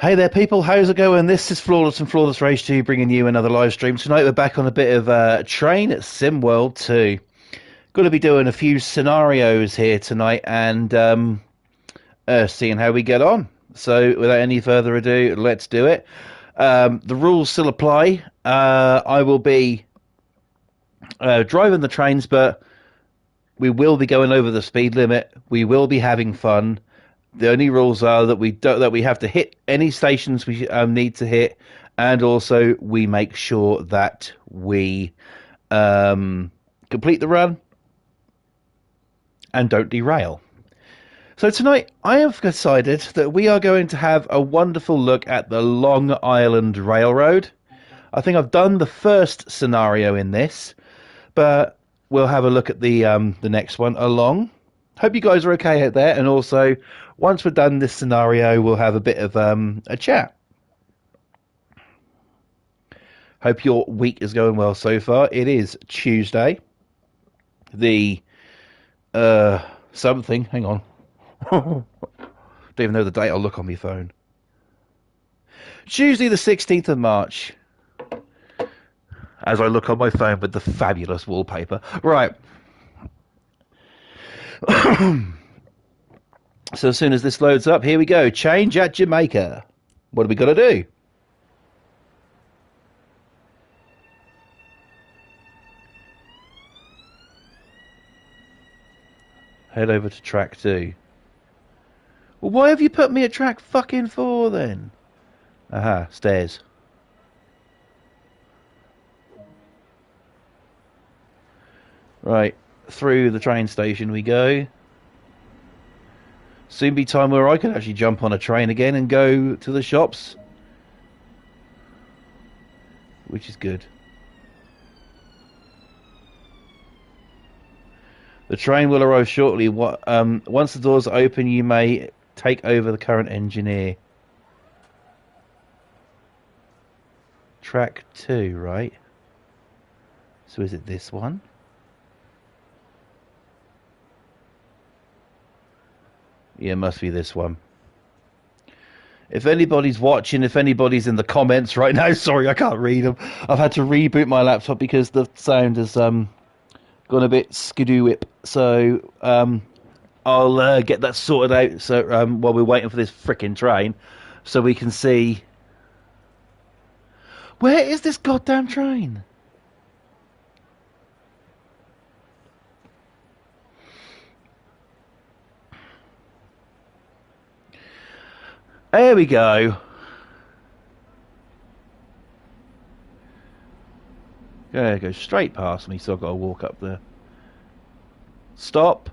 Hey there, people. How's it going? This is Flawless and Flawless Race 2 bringing you another live stream. Tonight we're back on a bit of train at SimWorld 2. Going to be doing a few scenarios here tonight and seeing how we get on. So without any further ado, let's do it. The rules still apply. I will be driving the trains, but we will be going over the speed limit. We will be having fun. The only rules are that we have to hit any stations we need to hit, and also we make sure that we complete the run and don't derail. So tonight I have decided that we are going to have a wonderful look at the Long Island Railroad. I think I've done the first scenario in this, but we'll have a look at the next one along. Hope you guys are okay out there, and also once we're done this scenario, we'll have a bit of a chat. Hope your week is going well so far. It is Tuesday, the something. Hang on, don't even know the date. I'll look on my phone. Tuesday, the 16th of March. As I look on my phone with the fabulous wallpaper. Right. So as soon as this loads up, here we go. Change at Jamaica. What do we got to do? Head over to track 2. Well, why have you put me at track fucking 4 then? Aha, stairs. Right, through the train station we go. Soon be time where I can actually jump on a train again and go to the shops, which is good. The train will arrive shortly. Once the doors are open, you may take over the current engineer. Track 2, right? So is it this one? Yeah, it must be this one. If anybody's watching, if anybody's in the comments right now, sorry, I can't read them. I've had to reboot my laptop because the sound has gone a bit skidoo-whip. So I'll get that sorted out. So while we're waiting for this frickin' train, so we can see where is this goddamn train. There we go. Yeah, it goes straight past me, so I've got to walk up there. Stop.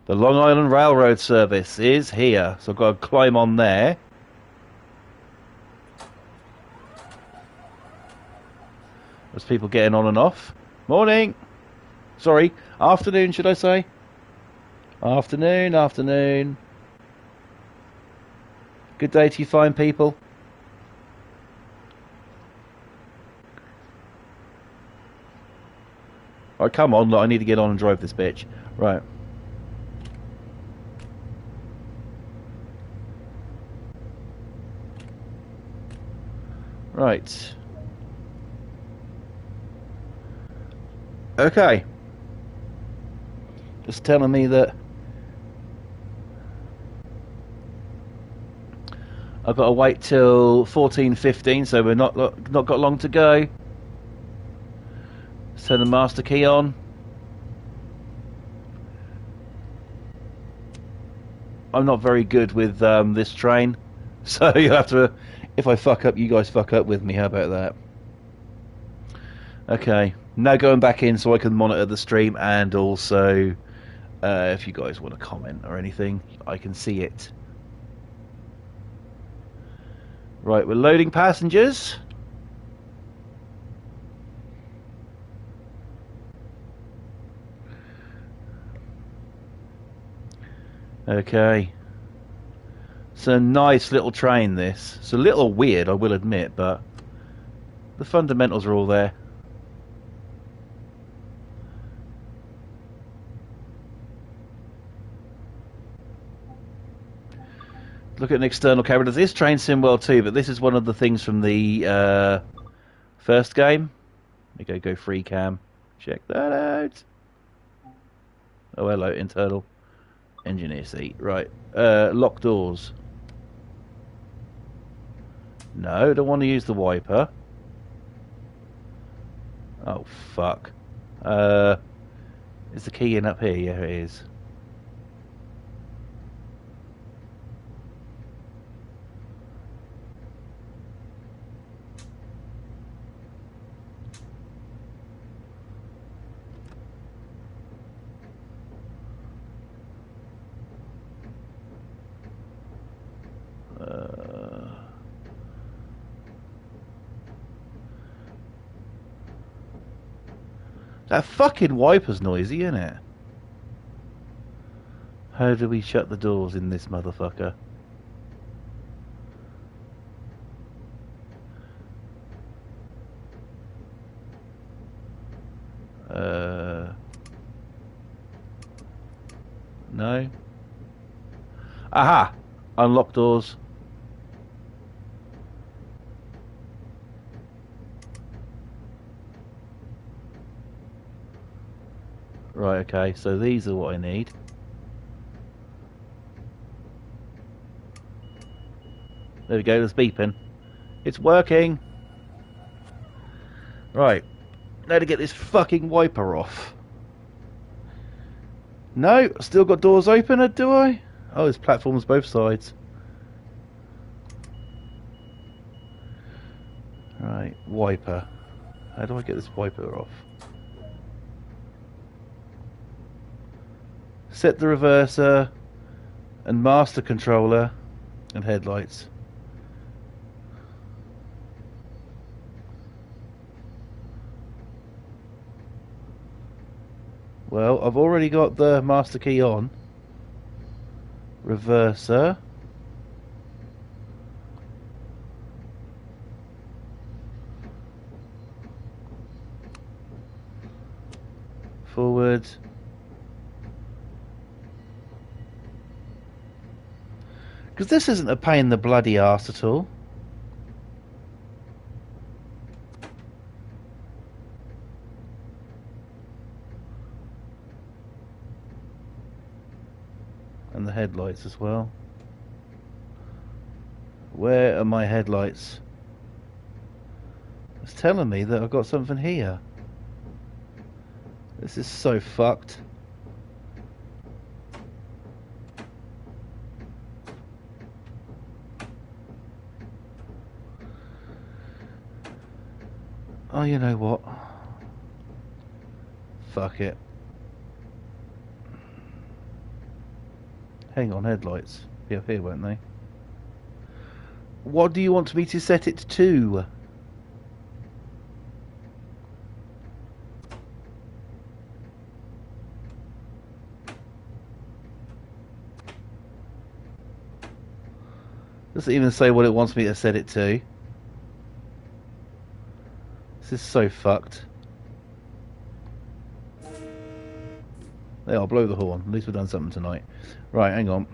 The Long Island Railroad service is here, so I've got to climb on there. There's people getting on and off. Morning. Sorry, afternoon, should I say? Afternoon, afternoon. Good day to you fine people. Alright, come on, look, I need to get on and drive this bitch. Right. Right. Okay. Just telling me that I've got to wait till 14:15, so we're not got long to go. Turn the master key on. I'm not very good with this train, so you have to. If I fuck up, you guys fuck up with me. How about that? Okay, now going back in so I can monitor the stream, and also if you guys want to comment or anything, I can see it. Right, we're loading passengers. Okay. It's a nice little train, this. It's a little weird, I will admit, but the fundamentals are all there. Look at an external camera. This is Train Sim World 2, but this is one of the things from the first game. Let me go free cam. Check that out. Oh, hello, internal engineer seat. Right. Lock doors. No, don't want to use the wiper. Oh, fuck. Is the key in up here? Yeah, it is. That fucking wiper's noisy, isn't it? How do we shut the doors in this motherfucker? No. Aha! Unlock doors. Right, okay, so these are what I need. There we go, there's beeping. It's working! Right, now to get this fucking wiper off. No, still got doors open, do I? Oh, there's platforms both sides. Right, wiper. How do I get this wiper off? Set the reverser and master controller and headlights. Well, I've already got the master key on. Reverser. Forward. Because this isn't a pain in the bloody arse at all. And the headlights as well. Where are my headlights? It's telling me that I've got something here. This is so fucked. Oh, you know what? Fuck it. Hang on, headlights. Be up here, won't they? What do you want me to set it to? Doesn't even say what it wants me to set it to. This is so fucked. There, I'll blow the horn. At least we've done something tonight. Right, hang on.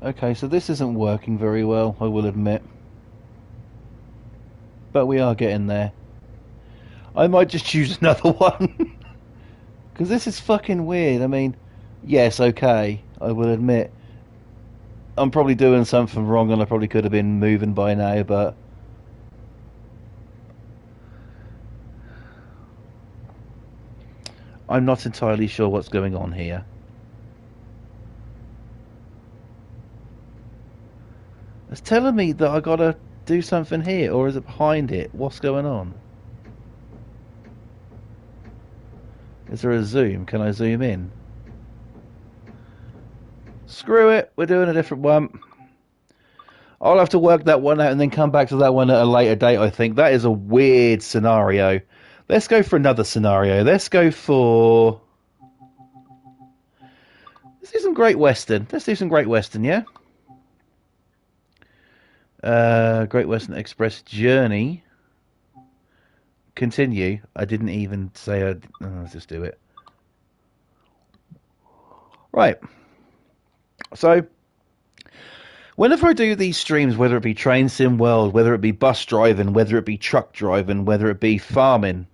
Okay, so this isn't working very well, I will admit. But we are getting there. I might just choose another one. Because this is fucking weird. I mean, yes, okay, I will admit. I'm probably doing something wrong and I probably could have been moving by now, but... I'm not entirely sure what's going on here. It's telling me that I gotta do something here, or is it behind it? What's going on? Is there a zoom? Can I zoom in? Screw it, we're doing a different one. I'll have to work that one out and then come back to that one at a later date, I think. That is a weird scenario. Let's go for another scenario. Let's go for... Let's do some Great Western. Let's do some Great Western, yeah? Great Western Express journey. Continue. I didn't even say I'd... let's just do it. Right. So... Whenever I do these streams, whether it be Train Sim World, whether it be bus driving, whether it be truck driving, whether it be farming,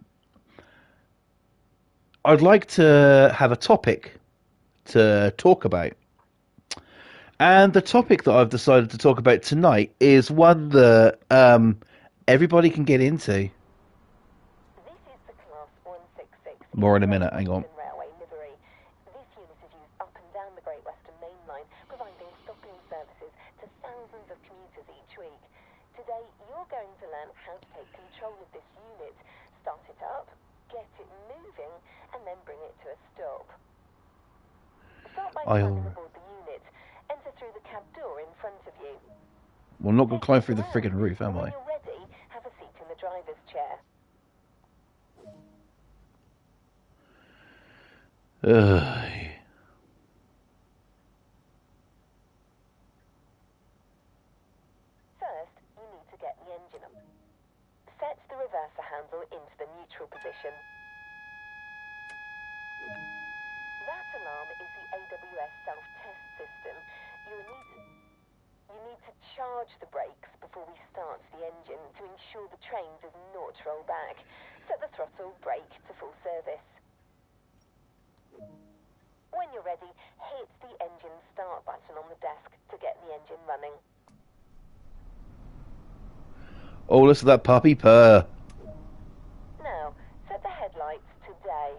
I'd like to have a topic to talk about. And the topic that I've decided to talk about tonight is one that everybody can get into. This is the Class 166 More in a minute, hang on. Railway livery. This unit is used up and down the Great Western Main Line, providing stopping services to thousands of commuters each week. Today, you're going to learn how to take control of this unit, start it up, get it moving, and then bring it to a stop. Start by climbing aboard the unit. Enter through the cab door in front of you. Well, I'm not going to climb through the friggin' roof, am I? When you're ready, have a seat in the driver's chair. First, you need to get the engine up. Set the reverser handle into the neutral position. That alarm is the AWS self-test system. You need to charge the brakes before we start the engine to ensure the train does not roll back. Set the throttle brake to full service. When you're ready, hit the engine start button on the desk to get the engine running. Oh, listen to that puppy purr. Now, set the headlights to day.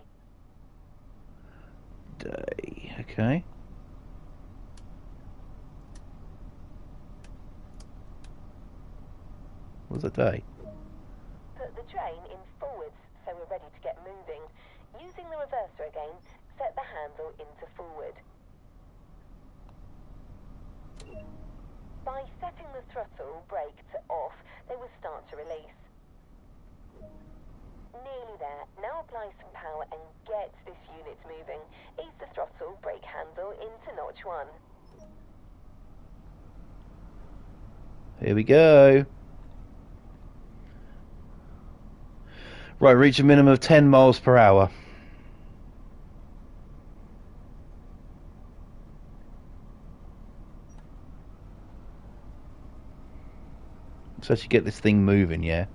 Day, okay. What's a day? Put the train in forwards so we're ready to get moving. Using the reverser again, set the handle into forward. By setting the throttle brake to off, they will start to release. Nearly there. Now apply some power and get this unit moving. Ease the throttle brake handle into notch 1. Here we go. Right, reach a minimum of 10 miles per hour. So to get this thing moving, yeah?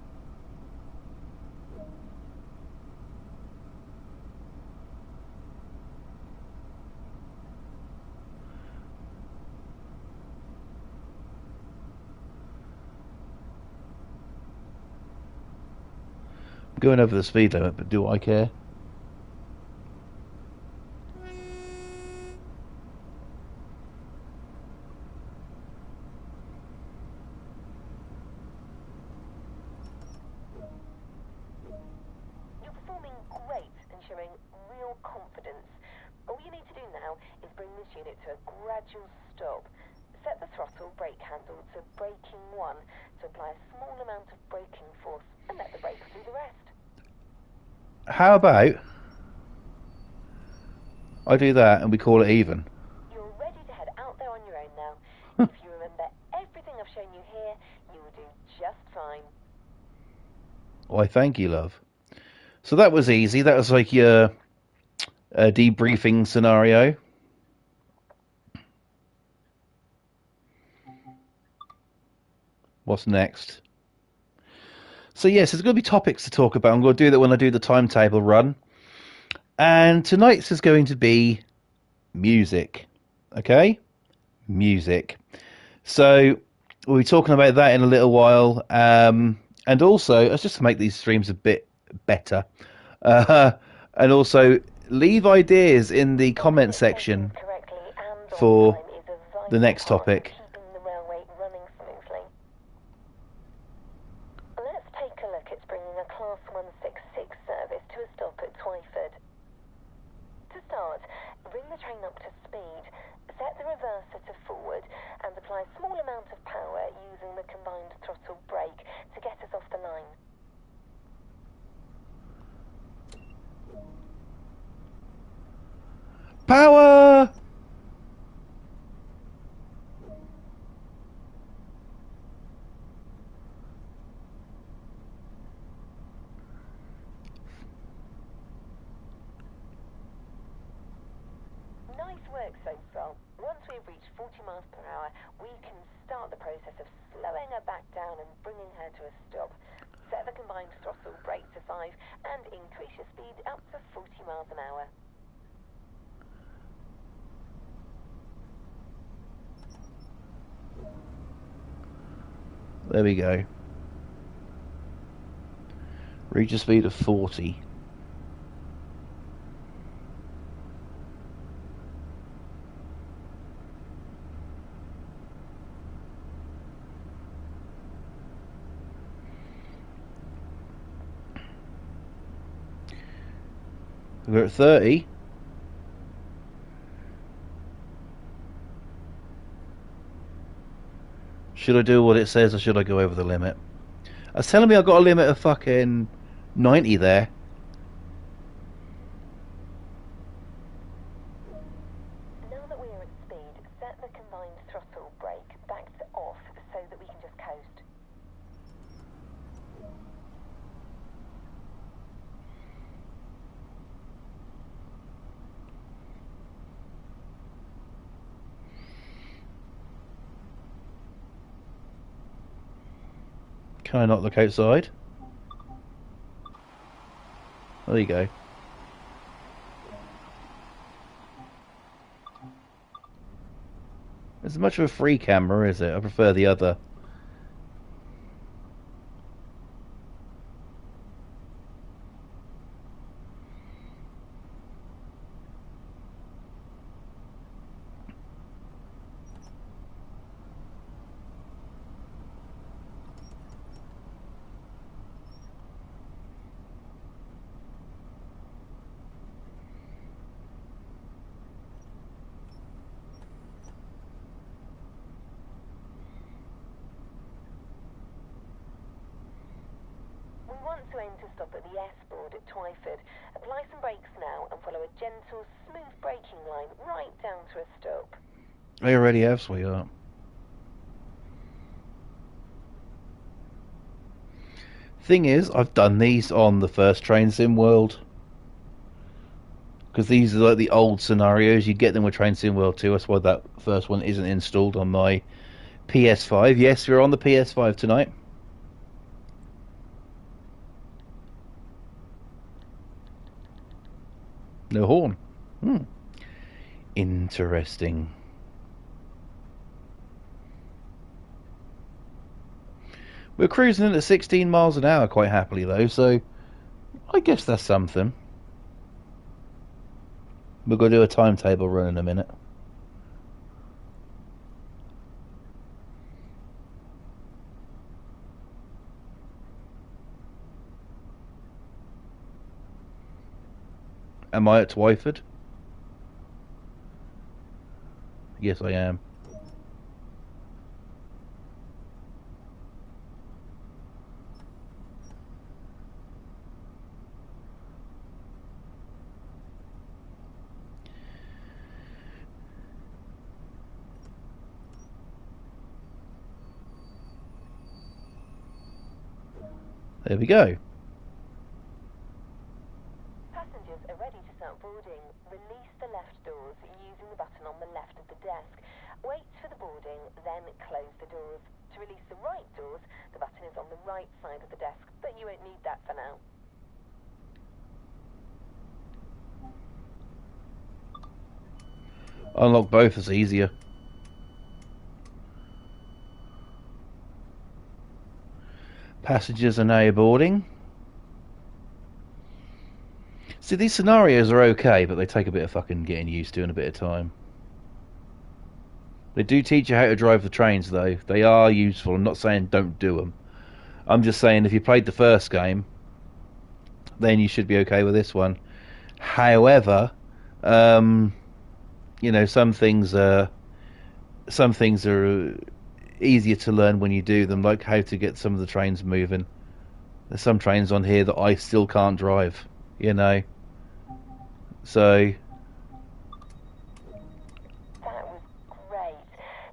I'm going over the speed limit, but do I care? All you need to do now is bring this unit to a gradual stop. Set the throttle brake handle to braking 1 to apply a small amount of braking force and let the brakes do the rest. How about I do that and we call it even? You're ready to head out there on your own now. If you remember everything I've shown you here, you will do just fine. Why, thank you, love. So that was easy. That was like your debriefing scenario. What's next? So yes, there's going to be topics to talk about. I'm going to do that when I do the timetable run. And tonight's is going to be music. Okay? Music. So we'll be talking about that in a little while. And also, it's just to make these streams a bit better. And also, leave ideas in the comment section for the next topic. Let's take a look at bringing a Class 166 service to a stop at Twyford. To start, bring the train up to speed, Set the reverser to forward and apply a small amount of power using the combined throttle brake to get us off the line. Power! Nice work so far. Once we've reached 40 miles per hour, we can start the process of slowing her back down and bringing her to a stop. Set the combined throttle brake to 5 and increase your speed up to 40 miles an hour. There we go. Reach a speed of 40. We're at 30. Should I do what it says or should I go over the limit? It's telling me I've got a limit of fucking 90 there. Now that we are at speed, set the combined throttle brake back to off so that we can just coast. Can I not look outside? There you go. It's much of a free camera, is it? I prefer the other. We want to aim to stop at the S-board at Twyford. Apply some brakes now and follow a gentle, smooth braking line right down to a stop. I already have, sweetheart. Thing is, I've done these on the first Train Sim World. Because these are like the old scenarios. You get them with Train Sim World 2. That's why that first one isn't installed on my PS5. Yes, we're on the PS5 tonight. No horn. Interesting. We're cruising in at 16 miles an hour quite happily though, so I guess that's something. We're going to do a timetable run in a minute. Am I at Twyford? Yes, I am. There we go. Passengers are ready to start boarding. Release the left doors using the button on the left of the desk. Wait for the boarding, then close the doors. To release the right doors, the button is on the right side of the desk, but you won't need that for now. Unlock both is easier. Passengers are now boarding. See, these scenarios are okay, but they take a bit of fucking getting used to and a bit of time. They do teach you how to drive the trains, though. They are useful. I'm not saying don't do them. I'm just saying if you played the first game, then you should be okay with this one. However, You know, some things are easier to learn when you do them, like how to get some of the trains moving. There's some trains on here that I still can't drive, you know. So, That was great.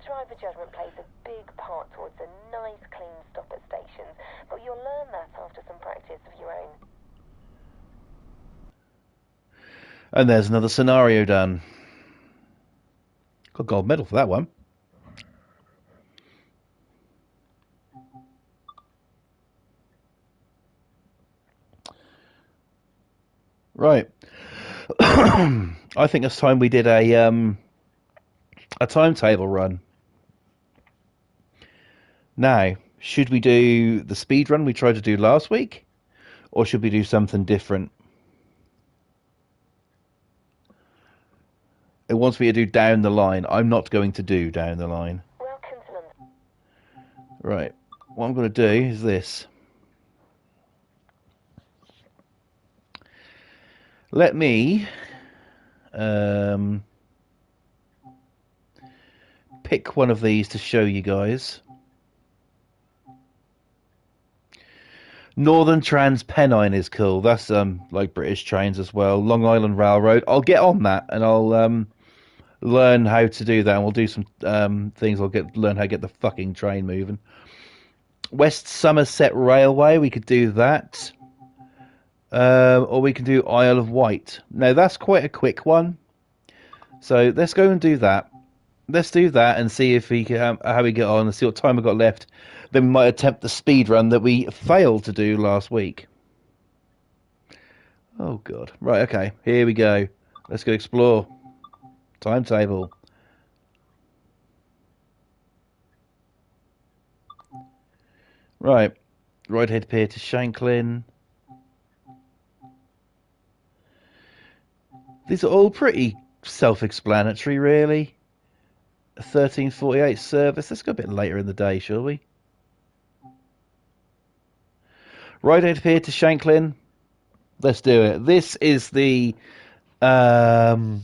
Driver judgment plays a big part towards a nice clean stop at stations, but you'll learn that after some practice of your own. and there's another scenario done. Got a gold medal for that one. Right. I think it's time we did a timetable run. Now, should we do the speed run we tried to do last week, or should we do something different? It wants me to do down the line. I'm not going to do down the line. Welcome to London. Right. What I'm going to do is this. Let me pick one of these to show you guys. Northern Transpennine is cool. That's like British trains as well. Long Island Railroad. I'll get on that and I'll learn how to do that. And we'll do some things. I'll learn how to get the fucking train moving. West Somerset Railway. We could do that. Or we can do Isle of Wight. Now that's quite a quick one. So let's go and do that. Let's do that and see if we can, how we get on and see what time we got left. Then we might attempt the speed run that we failed to do last week. Oh god. Right, okay. Here we go. Let's go explore. Timetable. Right. Ridehead Pier to Shanklin. These are all pretty self-explanatory, really. 13:48 service. Let's go a bit later in the day, shall we? Ridehead Pier to Shanklin. Let's do it. This is the Isle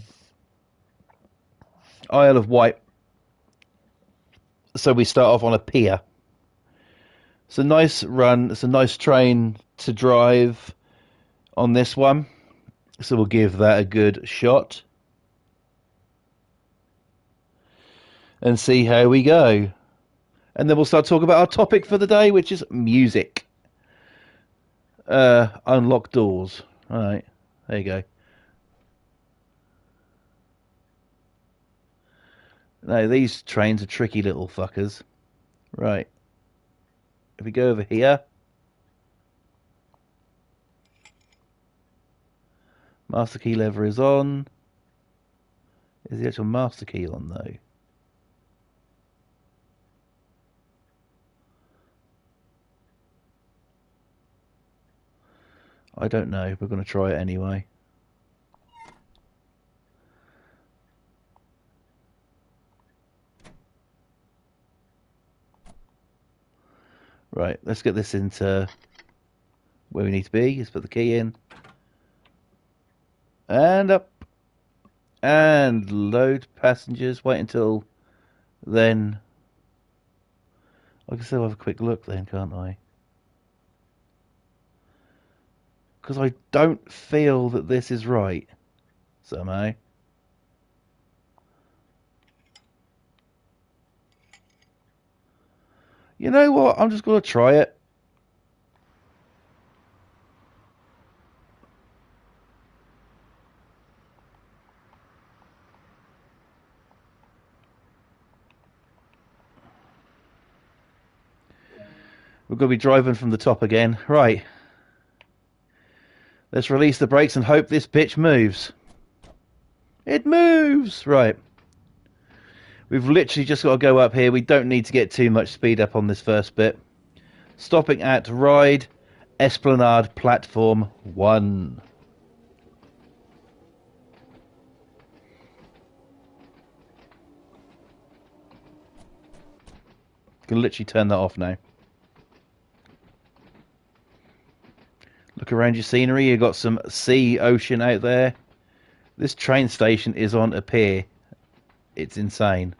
of Wight. So we start off on a pier. It's a nice run. It's a nice train to drive on this one. So we'll give that a good shot. And see how we go. And then we'll start talking about our topic for the day, which is music. Unlock doors. Alright, there you go. Now, these trains are tricky little fuckers. Right. If we go over here. Master key lever is on. Is the actual master key on, though? I don't know. We're going to try it anyway. Right, let's get this into where we need to be. Let's put the key in. And up. And load passengers. Wait until then. I can still have a quick look then, can't I? Because I don't feel that this is right. Somehow. You know what? I'm just going to try it. We're going to be driving from the top again. Right. Let's release the brakes and hope this bitch moves. It moves! Right. We've literally just got to go up here. We don't need to get too much speed up on this first bit. Stopping at Ride Esplanade Platform 1. Can literally turn that off now. Look around your scenery. You've got some sea, ocean out there. This train station is on a pier. It's insane.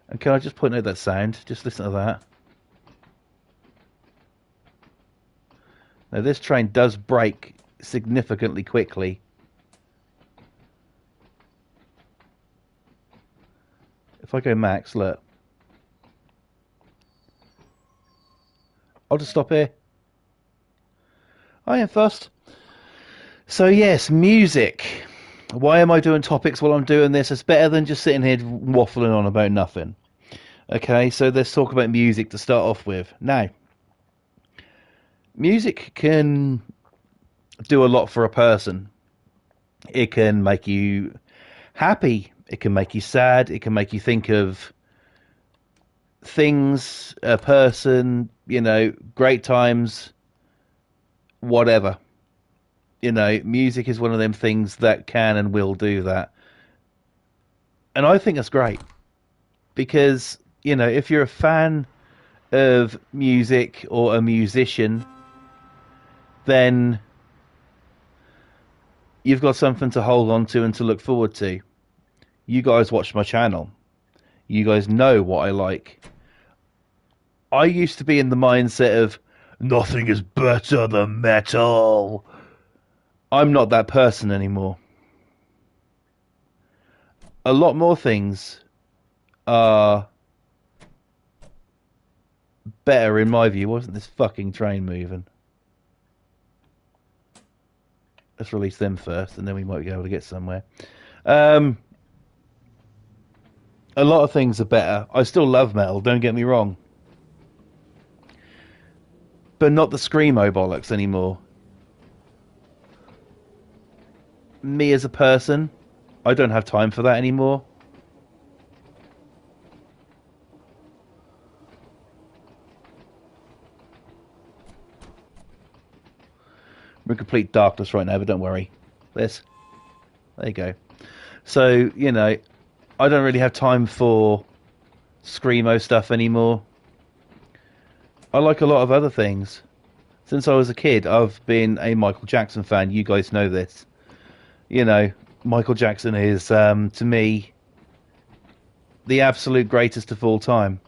And can I just point out that sound? Just listen to that. Now this train does brake significantly quickly. If I go max, look. I'll just stop here. I am fussed. So yes, music. Why am I doing topics while I'm doing this? It's better than just sitting here waffling on about nothing. Okay, so let's talk about music to start off with. Now, music can do a lot for a person. It can make you happy. It can make you sad. It can make you think of things, a person, great times, whatever. Music is one of them things that can and will do that. And I think that's great because, if you're a fan of music or a musician, then you've got something to hold on to and to look forward to. You guys watch my channel. You guys know what I like. I used to be in the mindset of nothing is better than metal. I'm not that person anymore. A lot more things are better in my view. Wasn't this fucking train moving? Let's release them first, and then we might be able to get somewhere. A lot of things are better. I still love metal, don't get me wrong. But not the screamo bollocks anymore. Me as a person, I don't have time for that anymore. We're in complete darkness right now, but don't worry. There you go. So, I don't really have time for screamo stuff anymore. I like a lot of other things. Since I was a kid, I've been a Michael Jackson fan. You guys know this. Michael Jackson is, to me, the absolute greatest of all time.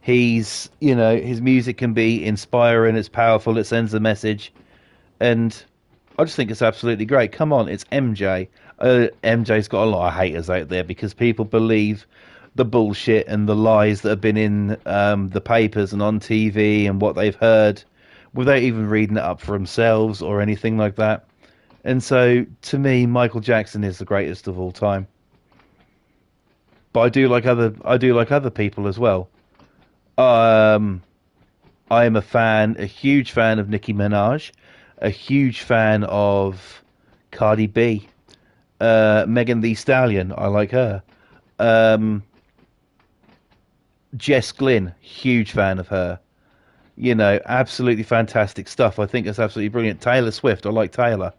His music can be inspiring, it's powerful, it sends a message, and I just think it's absolutely great. Come on, it's MJ. MJ's got a lot of haters out there because people believe the bullshit and the lies that have been in the papers and on TV and what they've heard without even reading it up for themselves or anything like that. And so, to me, Michael Jackson is the greatest of all time. But I do like other people as well. I am a huge fan of Nicki Minaj, a huge fan of Cardi B, Megan Thee Stallion. I like her. Jess Glynn, huge fan of her. Absolutely fantastic stuff. I think it's absolutely brilliant. Taylor Swift, I like Taylor.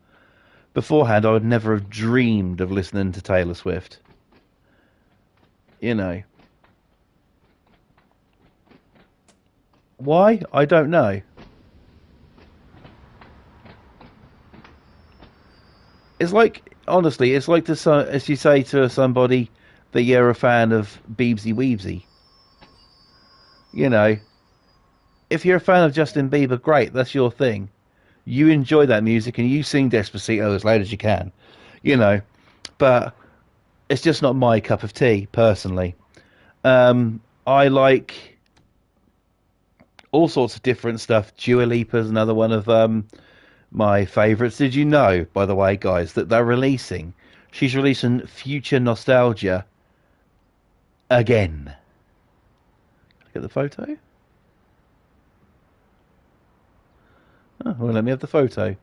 Beforehand, I would never have dreamed of listening to Taylor Swift. Why? I don't know. It's like, honestly, it's like as you say to somebody that you're a fan of Beebsy Weebsy. You know, if you're a fan of Justin Bieber, great, that's your thing. You enjoy that music and you sing Despacito as loud as you can. You know, but it's just not my cup of tea, personally. I like all sorts of different stuff. Dua Lipa's another one of my favourites. Did you know, by the way, guys, that she's releasing Future Nostalgia again. Look at the photo. Oh, well, let me have the photo.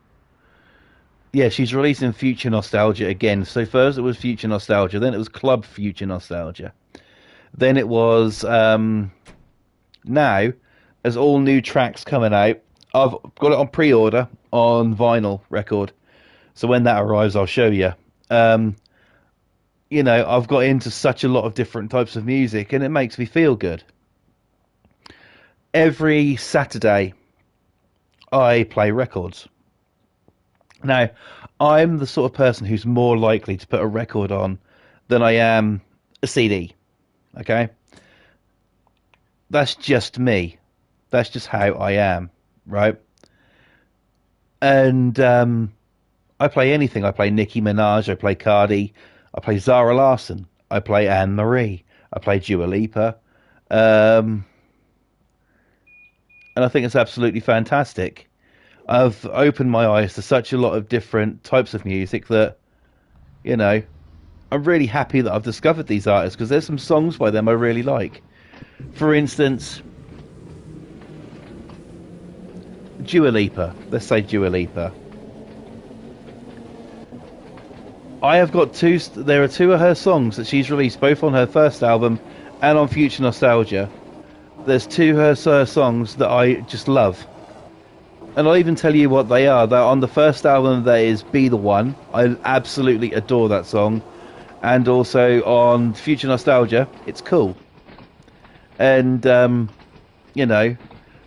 Yeah, she's releasing Future Nostalgia again. So first it was Future Nostalgia, then it was Club Future Nostalgia. Then it was now, as all new tracks coming out, I've got it on pre-order on vinyl record. So when that arrives, I'll show you. I've got into such a lot of different types of music, and it makes me feel good. Every Saturday, I play records. Now, I'm the sort of person who's more likely to put a record on than I am a CD. Okay, that's just me. That's just how I am, right? And I play anything. I play Nicki Minaj. I play Cardi. I play Zara Larsson. I play Anne Marie. I play Dua Lipa. Um, and I think it's absolutely fantastic. I've opened my eyes to such a lot of different types of music that, you know, I'm really happy that I've discovered these artists because there's some songs by them I really like. For instance, Dua Lipa. Let's say Dua Lipa. I have got two. There are two of her songs that she's released, both on her first album and on Future Nostalgia. There's two of her songs that I just love, and I'll even tell you what they are. They're on the first album. There is "Be the One." I absolutely adore that song, and also on Future Nostalgia, it's cool. And you know,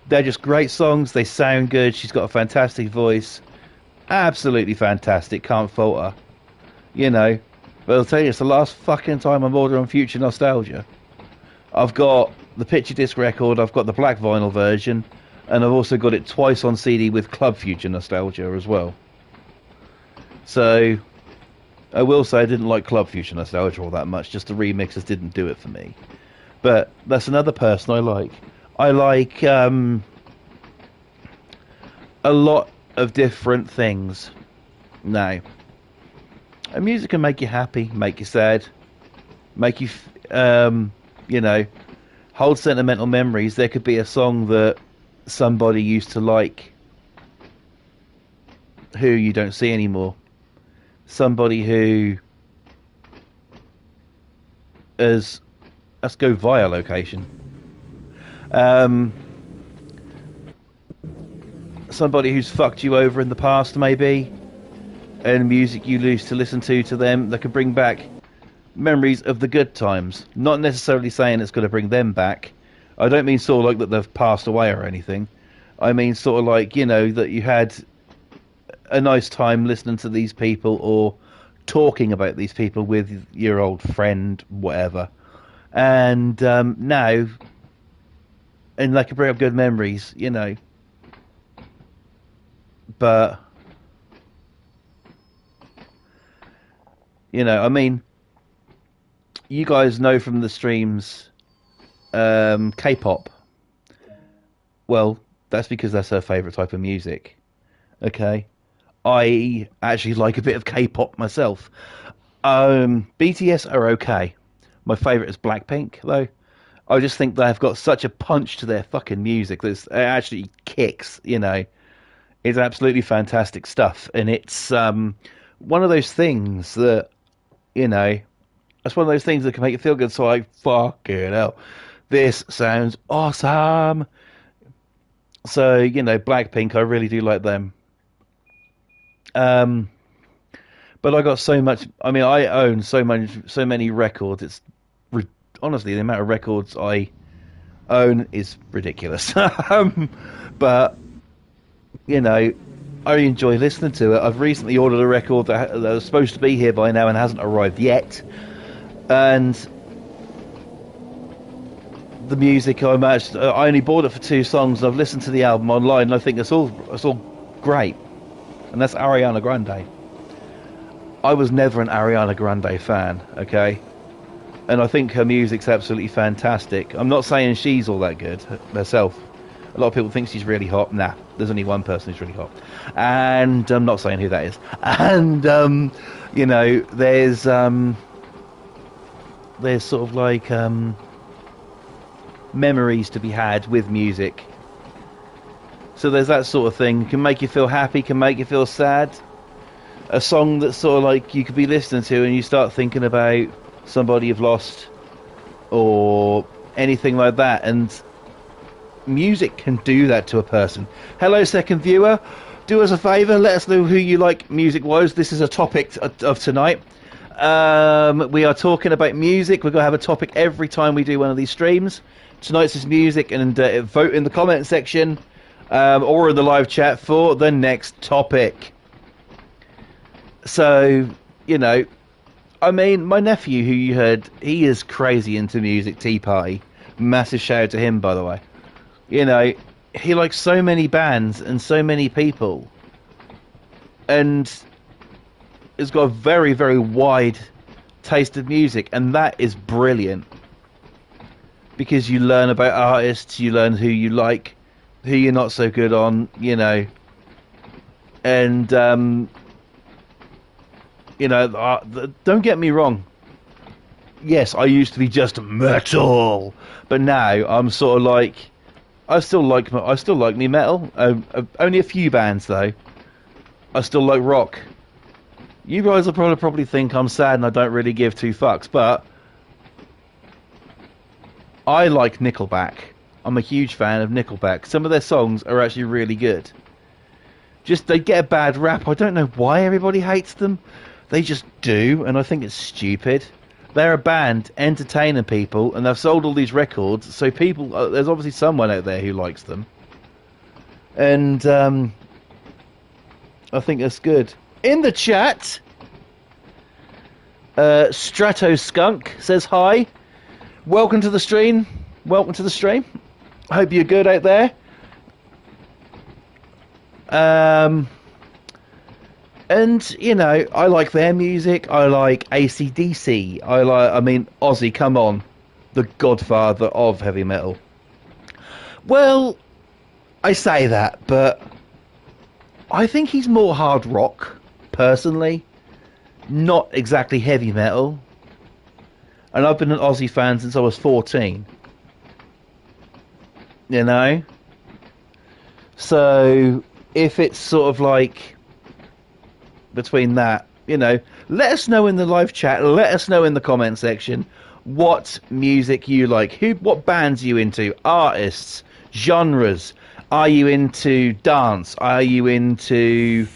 they're just great songs. They sound good. She's got a fantastic voice, absolutely fantastic. Can't fault her. You know, but I'll tell you, it's the last fucking time I'm ordering Future Nostalgia. I've got the picture disc record, I've got the black vinyl version, and I've also got it twice on CD with Club Future Nostalgia as well. So, I will say I didn't like Club Future Nostalgia all that much, just the remixes didn't do it for me. But that's another person I like. I like a lot of different things now. And music can make you happy, make you sad, make you, you know, hold sentimental memories. There could be a song that somebody used to like who you don't see anymore. Somebody who is, let's go via location. Somebody who's fucked you over in the past, maybe. And music you used to listen to them that could bring back memories of the good times. Not necessarily saying it's going to bring them back. I don't mean sort of like that they've passed away or anything. I mean sort of like, you know, that you had a nice time listening to these people or talking about these people with your old friend, whatever. And now, and they can bring up good memories, you know. But you know, I mean, you guys know from the streams, K-pop. Well, that's because that's her favorite type of music. Okay, I actually like a bit of K-pop myself. BTS are okay. My favorite is Blackpink, though. I just think they've got such a punch to their fucking music that it actually kicks. You know, it's absolutely fantastic stuff, and it's one of those things that, you know, that's one of those things that can make you feel good. So I fucking hell, this sounds awesome. So, you know, Blackpink, I really do like them. Um, but I got so much. I mean, I own so many records. It's honestly the amount of records I own is ridiculous. But you know, I enjoy listening to it. I've recently ordered a record that was supposed to be here by now and hasn't arrived yet. And the music I only bought it for two songs. And I've listened to the album online, and I think it's all great. And that's Ariana Grande. I was never an Ariana Grande fan, okay? And I think her music's absolutely fantastic. I'm not saying she's all that good herself. A lot of people think she's really hot. Nah, there's only one person who's really hot. And I'm not saying who that is. And, you know, there's sort of like memories to be had with music. So there's that sort of thing. Can make you feel happy, can make you feel sad. A song that sort of like you could be listening to and you start thinking about somebody you've lost or anything like that. And music can do that to a person. Hello, second viewer. Do us a favour, let us know who you like music-wise. This is a topic of tonight. We are talking about music. We're going to have a topic every time we do one of these streams. Tonight's is music, and vote in the comment section or in the live chat for the next topic. So, you know, I mean, my nephew, who you heard, he is crazy into music. Tea Party, massive shout out to him, by the way. You know, he likes so many bands and so many people, and has got a very, very wide taste of music, and that is brilliant because you learn about artists, you learn who you like, who you're not so good on, you know, and don't get me wrong. Yes, I used to be just metal, but now I'm sort of like I still like me metal. Only a few bands though. I still like rock. You guys will probably think I'm sad and I don't really give two fucks, but I like Nickelback. I'm a huge fan of Nickelback. Some of their songs are actually really good. Just they get a bad rap. I don't know why everybody hates them. They just do, and I think it's stupid. They're a band entertaining people, and they've sold all these records, so people. There's obviously someone out there who likes them, and I think that's good. In the chat, Strato Skunk says hi. Welcome to the stream. Welcome to the stream. Hope you're good out there. And you know, I like their music. I like AC/DC. I mean, Ozzy. Come on, the godfather of heavy metal. Well, I say that, but I think he's more hard rock, personally. Not exactly heavy metal. And I've been an Ozzy fan since I was 14. You know? So, if it's sort of like between that, you know, let us know in the live chat, let us know in the comment section what music you like, what bands are you into, artists, genres. Are you into dance? Are you into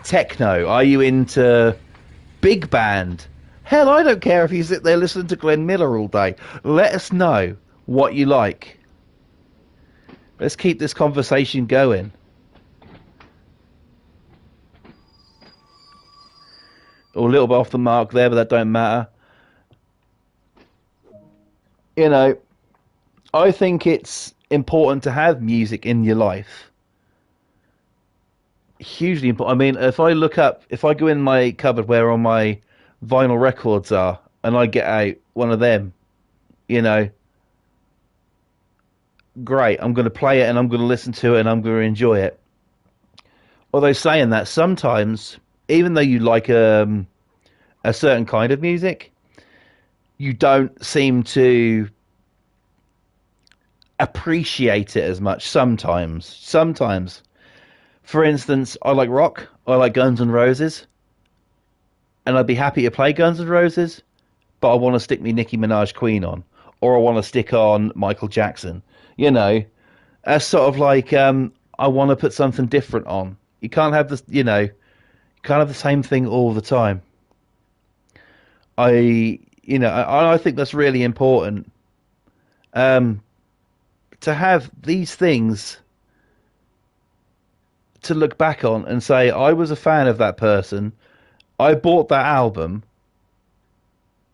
techno? Are you into big band? Hell, I don't care if you sit there listening to Glenn Miller all day. Let us know what you like. Let's keep this conversation going. Or a little bit off the mark there, but that don't matter. You know, I think it's important to have music in your life. Hugely important. I mean, if I go in my cupboard where all my vinyl records are, and I get out one of them, you know, great. I'm going to play it and I'm going to listen to it and I'm going to enjoy it. Although saying that, sometimes, even though you like a certain kind of music, you don't seem to appreciate it as much sometimes. For instance, I like rock, I like Guns N' Roses, and I'd be happy to play Guns N' Roses, but I want to stick me Nicki Minaj Queen on, or I want to stick on Michael Jackson. You know, that's sort of like I want to put something different on. You can't have this, you know, you can't have the same thing all the time. I think that's really important. To have these things to look back on and say, I was a fan of that person, I bought that album,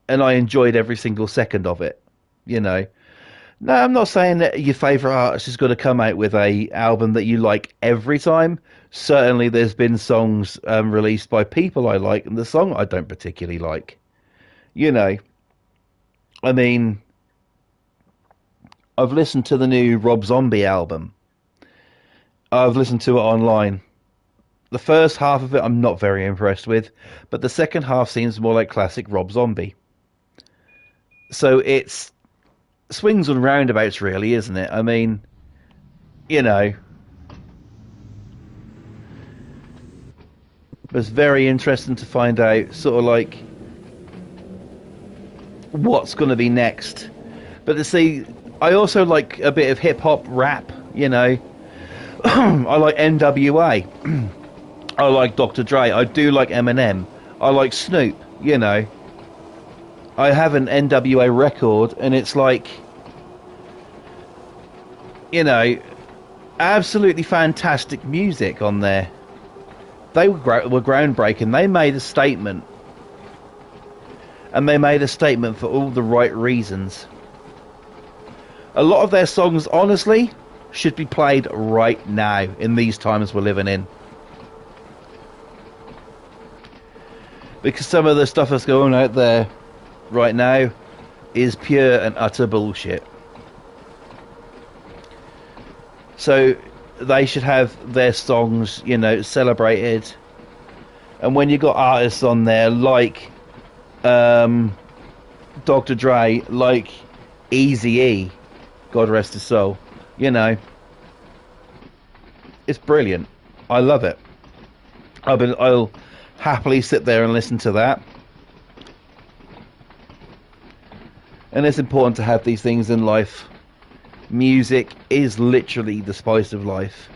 and I enjoyed every single second of it. You know, no, I'm not saying that your favorite artist is going to come out with a album that you like every time. Certainly, there's been songs released by people I like, and the song I don't particularly like. You know, I mean, I've listened to the new Rob Zombie album. I've listened to it online. The first half of it I'm not very impressed with, but the second half seems more like classic Rob Zombie. So it's swings and roundabouts, really, isn't it? I mean, you know, it's very interesting to find out sort of like what's going to be next. But to see, I also like a bit of hip hop rap, you know. I like NWA. I like Dr. Dre. I do like Eminem. I like Snoop, you know. I have an NWA record, and it's like, you know, absolutely fantastic music on there. they were groundbreaking. They made a statement, and they made a statement for all the right reasons. A lot of their songs, honestly, should be played right now in these times we're living in. Because some of the stuff that's going out there right now is pure and utter bullshit. So they should have their songs, you know, celebrated. And when you got artists on there like Dr. Dre, like Eazy-E, God rest his soul, you know, it's brilliant. I love it. I'll happily sit there and listen to that. And it's important to have these things in life. Music is literally the spice of life.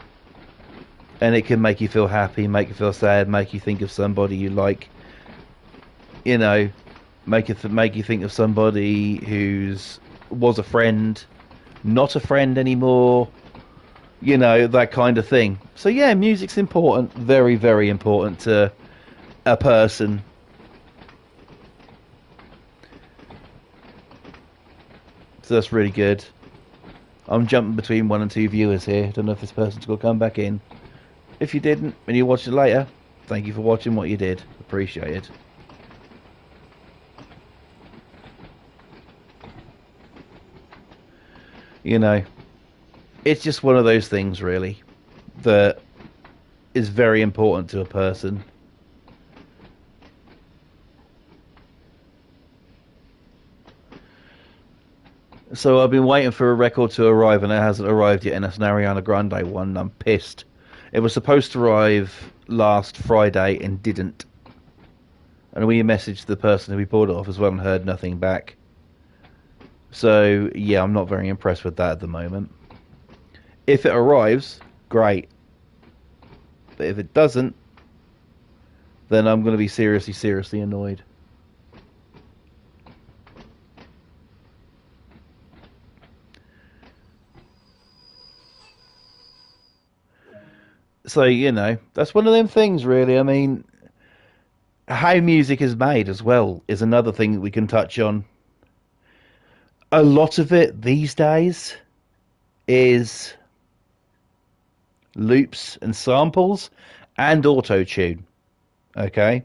And it can make you feel happy, make you feel sad, make you think of somebody you like. You know, make you think of somebody who's was a friend, not a friend anymore. You know, that kind of thing. So yeah, music's important, very, very important to a person. So that's really good. I'm jumping between 1 and 2 viewers here. Don't know if this person's going to come back in. If you didn't, and you watch it later, thank you for watching what you did. Appreciate it. You know, it's just one of those things, really, that is very important to a person. So I've been waiting for a record to arrive, and it hasn't arrived yet, and it's an Ariana Grande one, and I'm pissed. It was supposed to arrive last Friday and didn't. And we messaged the person who we bought it off as well and heard nothing back. So, yeah, I'm not very impressed with that at the moment. If it arrives, great. But if it doesn't, then I'm going to be seriously, seriously annoyed. So, you know, that's one of them things, really. I mean, how music is made as well is another thing that we can touch on. A lot of it these days is loops and samples and auto-tune. Okay?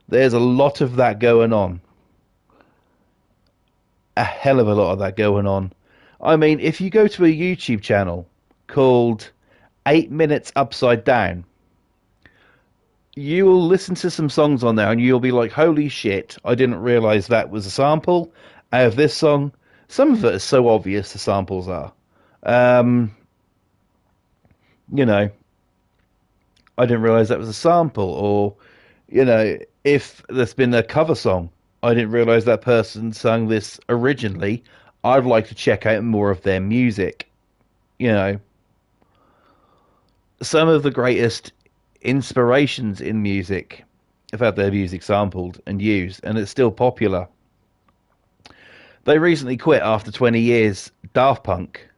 There's a lot of that going on. A hell of a lot of that going on. I mean, if you go to a YouTube channel called 8 Minutes Upside Down, you will listen to some songs on there and you'll be like, holy shit, I didn't realize that was a sample out of this song. Some of it is so obvious, the samples are. You know, I didn't realize that was a sample. Or, you know, if there's been a cover song, I didn't realize that person sung this originally. I'd like to check out more of their music. You know, some of the greatest inspirations in music have had their music sampled and used, and it's still popular. They recently quit after 20 years. Daft Punk,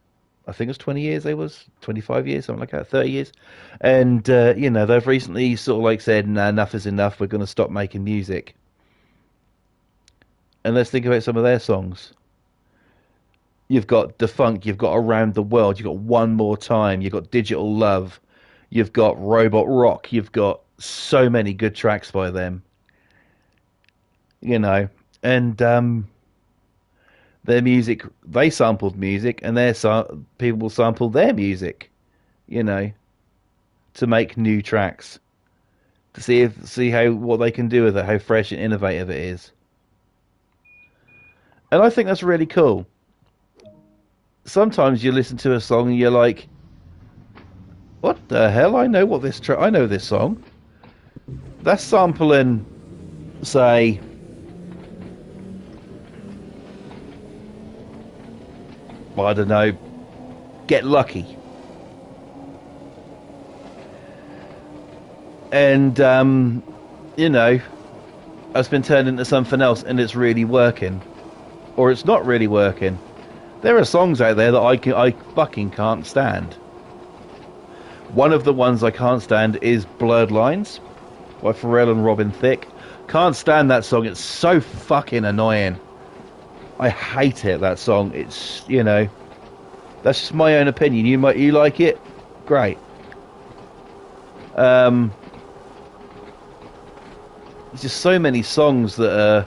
I think it was 20 years, 25 years, something like that, 30 years. And, you know, they've recently sort of like said, nah, enough is enough, we're going to stop making music. And let's think about some of their songs. You've got Defunct, you've got Around the World, you've got One More Time, you've got Digital Love, you've got Robot Rock, you've got so many good tracks by them. You know, and their music, they sampled music, and people sampled their music, you know, to make new tracks, to see what they can do with it, how fresh and innovative it is. And I think that's really cool. Sometimes you listen to a song and you're like, what the hell? I know this song. That's sampling, say, I don't know, Get Lucky. And, you know, it's been turned into something else and it's really working. Or it's not really working. There are songs out there that I fucking can't stand. One of the ones I can't stand is Blurred Lines by Pharrell and Robin Thicke. Can't stand that song. It's so fucking annoying. I hate it, that song. It's, you know, that's just my own opinion. You like it? Great. There's just so many songs that are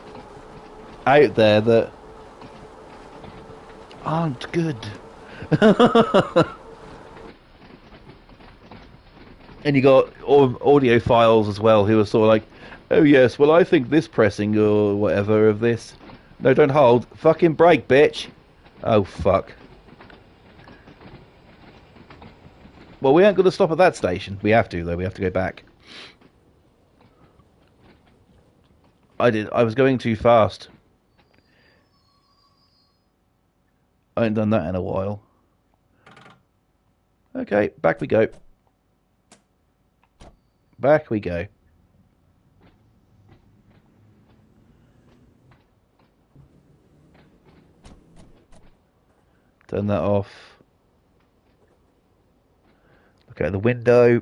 out there that aren't good. And you got audiophiles as well who are sort of like, oh yes, well I think this pressing or whatever of this. No, don't hold. Fucking brake, bitch. Oh fuck. Well, we aren't going to stop at that station. We have to though. We have to go back. I was going too fast. I ain't done that in a while. Okay, back we go. Back we go. Turn that off. Look out the window.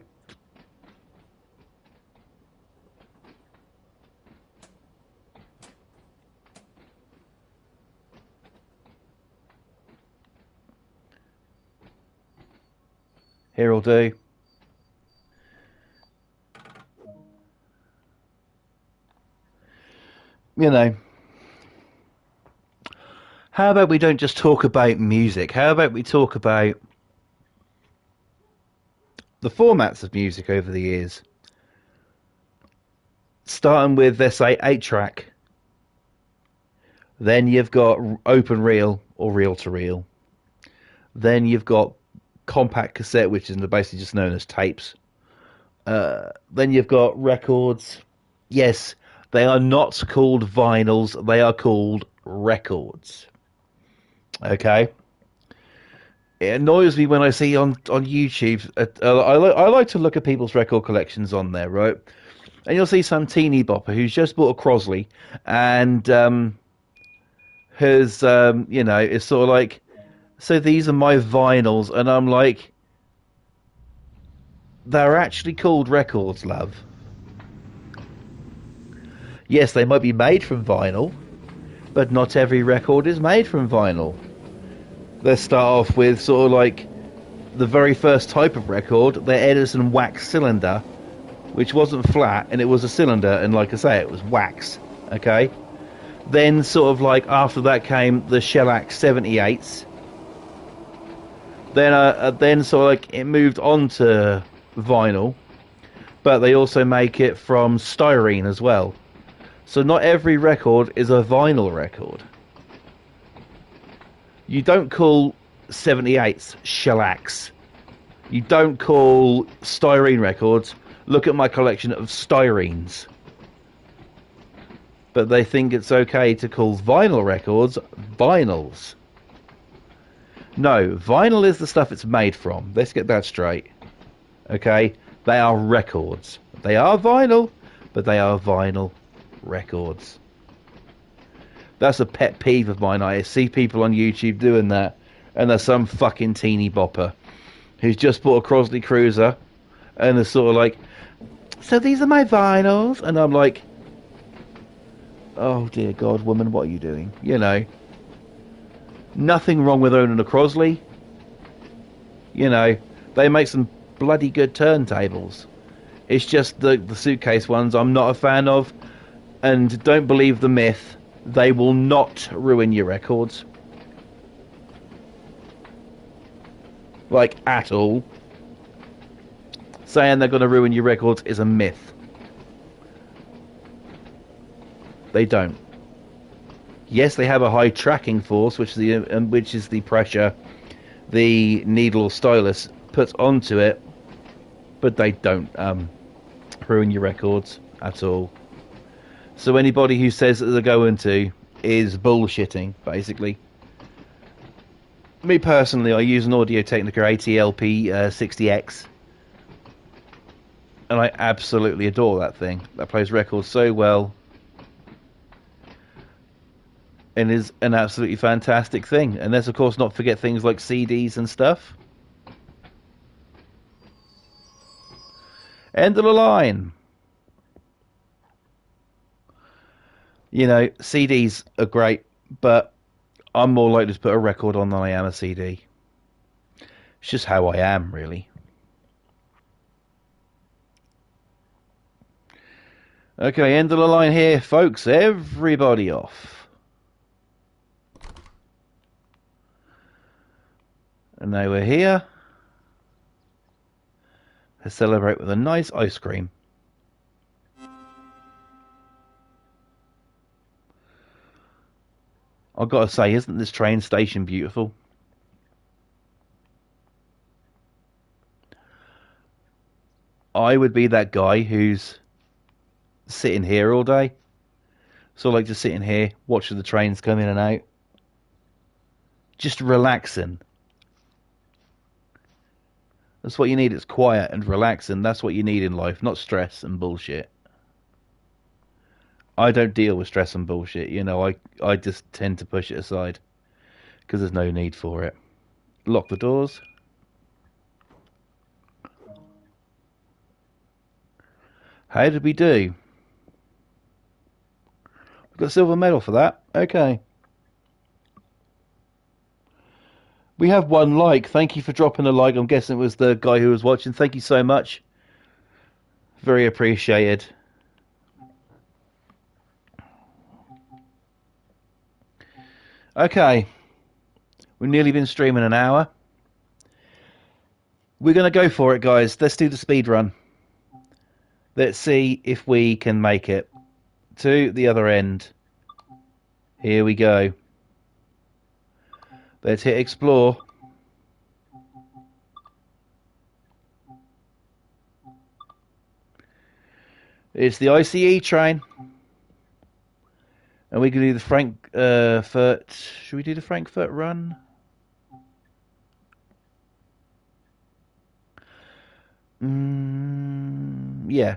Here will do. You know, how about we don't just talk about music? How about we talk about the formats of music over the years? Starting with, let's say, 8-track. Then you've got open reel or reel to reel. Then you've got compact cassette, which is basically just known as tapes. Then you've got records. Yes, they are not called vinyls. They are called records. Okay. It annoys me when I see on YouTube. I like to look at people's record collections on there, right? And you'll see some teeny bopper who's just bought a Crosley and has, you know, is sort of like, so these are my vinyls, and I'm like, they're actually called records, love. Yes, they might be made from vinyl, but not every record is made from vinyl. Let's start off with sort of like the very first type of record, the Edison wax cylinder, which wasn't flat and it was a cylinder, and like I say, it was wax. Okay. Then sort of like after that came the Shellac 78s. Then sort of like it moved on to vinyl, but they also make it from styrene as well. So not every record is a vinyl record. You don't call 78s shellacs. You don't call styrene records. Look at my collection of styrenes. But they think it's okay to call vinyl records vinyls. No, vinyl is the stuff it's made from. Let's get that straight. Okay? They are records. They are vinyl, but they are vinyl records. That's a pet peeve of mine. I see people on YouTube doing that, and there's some fucking teeny bopper who's just bought a Crosley Cruiser and is sort of like, so these are my vinyls, and I'm like, oh dear God, woman, what are you doing? You know, nothing wrong with owning a Crosley. You know, they make some bloody good turntables. It's just the suitcase ones I'm not a fan of, and don't believe the myth. They will not ruin your records. Like, at all. Saying they're going to ruin your records is a myth. They don't. Yes, they have a high tracking force, which is the pressure the needle or stylus puts onto it, but they don't ruin your records at all. So anybody who says that they're going to is bullshitting, basically. Me personally, I use an Audio-Technica ATLP 60X, and I absolutely adore that thing. That plays records so well, and is an absolutely fantastic thing. And let's of course not forget things like CDs and stuff. End of the line. You know, CDs are great, but I'm more likely to put a record on than I am a CD. It's just how I am, really. Okay, end of the line here, folks. Everybody off. And now we're here to celebrate with a nice ice cream. I've got to say, isn't this train station beautiful? I would be that guy who's sitting here all day. So I like just sitting here, watching the trains come in and out. Just relaxing. That's what you need. It's quiet and relaxing. That's what you need in life, not stress and bullshit. I don't deal with stress and bullshit. You know, I just tend to push it aside because there's no need for it. Lock the doors. How did we do? We got a silver medal for that. Okay. We have one like. Thank you for dropping a like. I'm guessing it was the guy who was watching. Thank you so much. Very appreciated. Okay. We've nearly been streaming an hour. We're going to go for it, guys. Let's do the speed run. Let's see if we can make it to the other end. Here we go. Let's hit explore. It's the ICE train. And we can do the Frankfurt. Should we do the Frankfurt run? Yeah.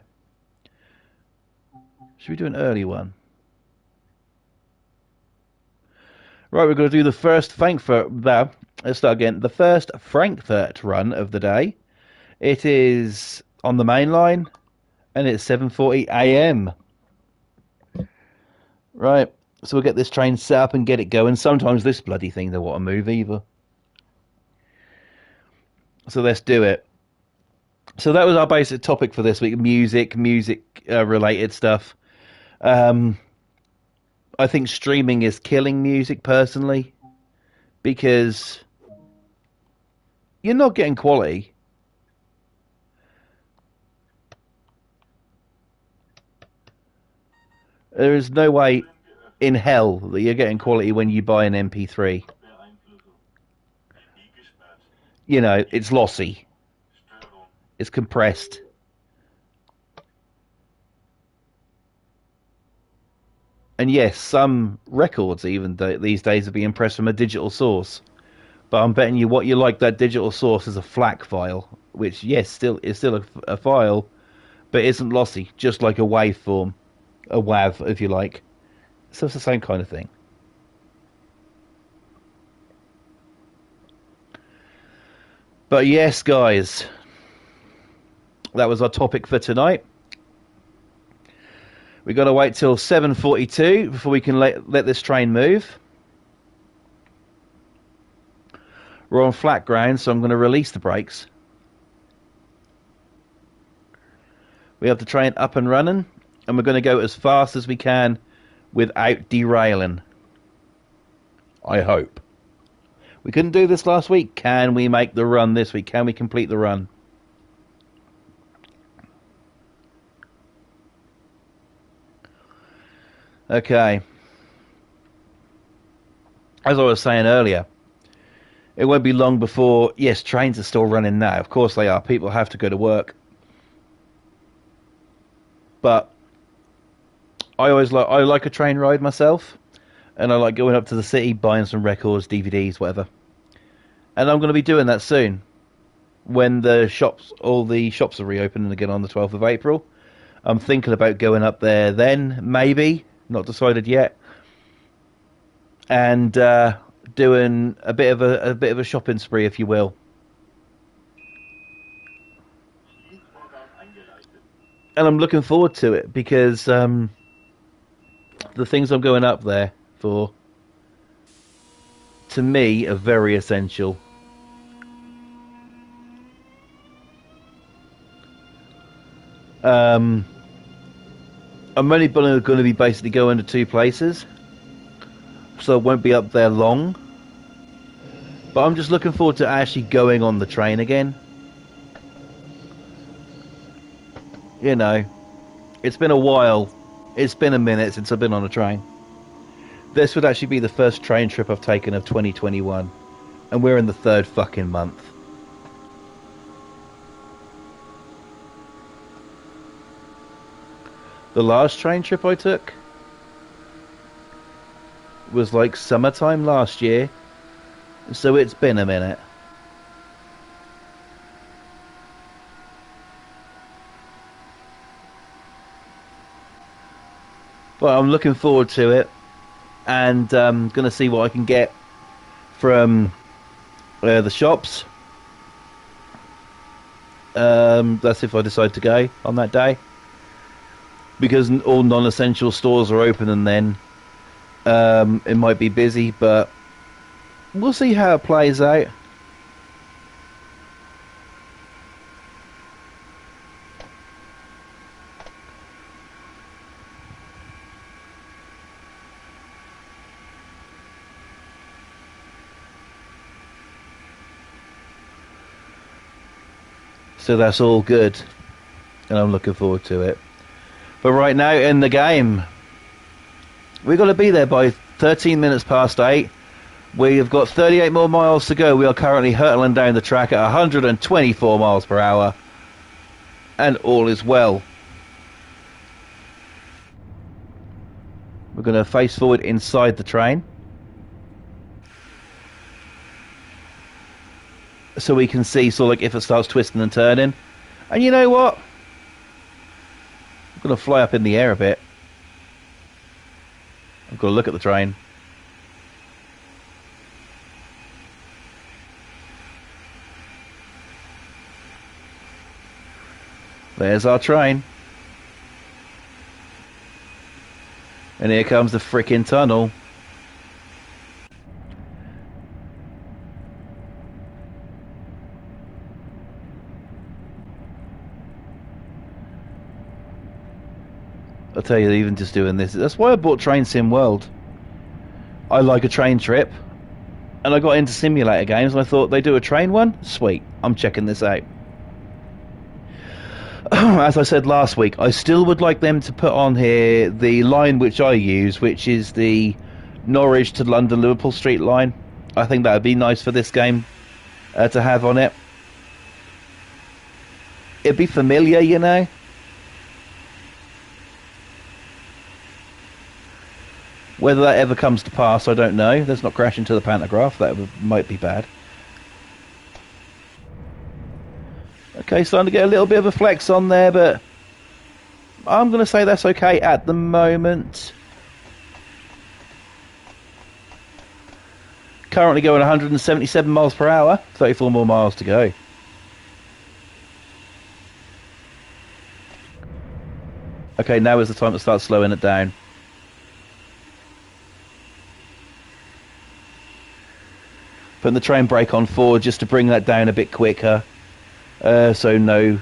Should we do an early one? Right, we're going to do the first Frankfurt. Let's start again. The first Frankfurt run of the day. It is on the main line, and it's 7:40 a.m. Right, so we'll get this train set up and get it going. Sometimes this bloody thing don't want to move either. So let's do it. So that was our basic topic for this week: music related stuff. I think streaming is killing music personally because you're not getting quality. There is no way in hell that you're getting quality when you buy an MP3. You know, it's lossy. It's compressed. And yes, some records even these days are being pressed from a digital source. But I'm betting you what you like that digital source is a FLAC file, which yes, still is still a file, but isn't lossy, just like a waveform, a WAV if you like. So it's the same kind of thing. But yes, guys, that was our topic for tonight. We've got to wait till 7:42 before we can let this train move. We're on flat ground, so I'm going to release the brakes. We have the train up and running, and we're going to go as fast as we can without derailing. I hope. We couldn't do this last week. Can we make the run this week? Can we complete the run? Okay. As I was saying earlier, it won't be long before, yes, trains are still running now. Of course they are. People have to go to work. But I like a train ride myself, and I like going up to the city, buying some records, DVDs, whatever. And I'm going to be doing that soon when all the shops are reopening again on the 12th of April. I'm thinking about going up there then, maybe, not decided yet, and doing a bit of a shopping spree, if you will. and I'm looking forward to it because the things I'm going up there for, to me, are very essential. Um, I'm only going to be basically going to two places, so I won't be up there long. But I'm just looking forward to actually going on the train again. You know, it's been a while. It's been a minute since I've been on a train. This would actually be the first train trip I've taken of 2021. And we're in the third fucking month. The last train trip I took was like summertime last year. So it's been a minute. But I'm looking forward to it. And going to see what I can get from the shops. That's if I decide to go on that day. Because all non-essential stores are open, and then it might be busy, but we'll see how it plays out. So that's all good, and I'm looking forward to it. But right now in the game, we've got to be there by 13 minutes past 8. We have got 38 more miles to go. We are currently hurtling down the track at 124 miles per hour. And all is well. We're going to face forward inside the train, so we can see sort of like if it starts twisting and turning. And you know what? I'm going to fly up in the air a bit. I've got to look at the train. There's our train. And here comes the frickin' tunnel. I'll tell you, even just doing this, that's why I bought Train Sim World. I like a train trip, and I got into simulator games, and I thought, they do a train one? Sweet, I'm checking this out. As I said last week, I still would like them to put on here the line which I use, which is the Norwich to London Liverpool Street line. I think that would be nice for this game to have on it. It'd be familiar, you know. Whether that ever comes to pass, I don't know. Let's not crash into the pantograph. That might be bad. Okay, starting to get a little bit of a flex on there, but I'm going to say that's okay at the moment. Currently going 177 miles per hour. 34 more miles to go. Okay, now is the time to start slowing it down. Putting the train brake on forward just to bring that down a bit quicker, so no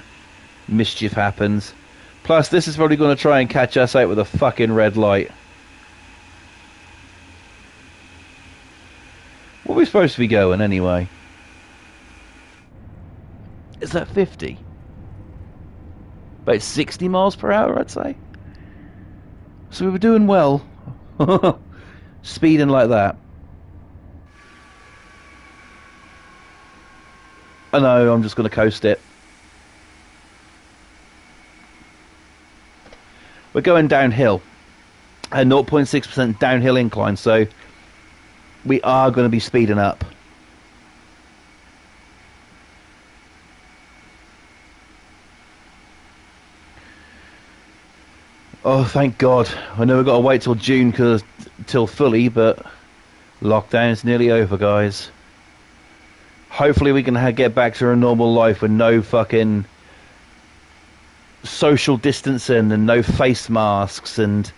mischief happens. Plus, this is probably going to try and catch us out with a fucking red light. What are we supposed to be going anyway? Is that 50? About 60 miles per hour, I'd say. So we were doing well. Speeding like that. I know, I'm just going to coast it. We're going downhill. A 0.6% downhill incline, so we are going to be speeding up. Oh, thank God. I know we've got to wait till June till fully, but lockdown's nearly over, guys. Hopefully we can get back to a normal life with no fucking social distancing and no face masks and,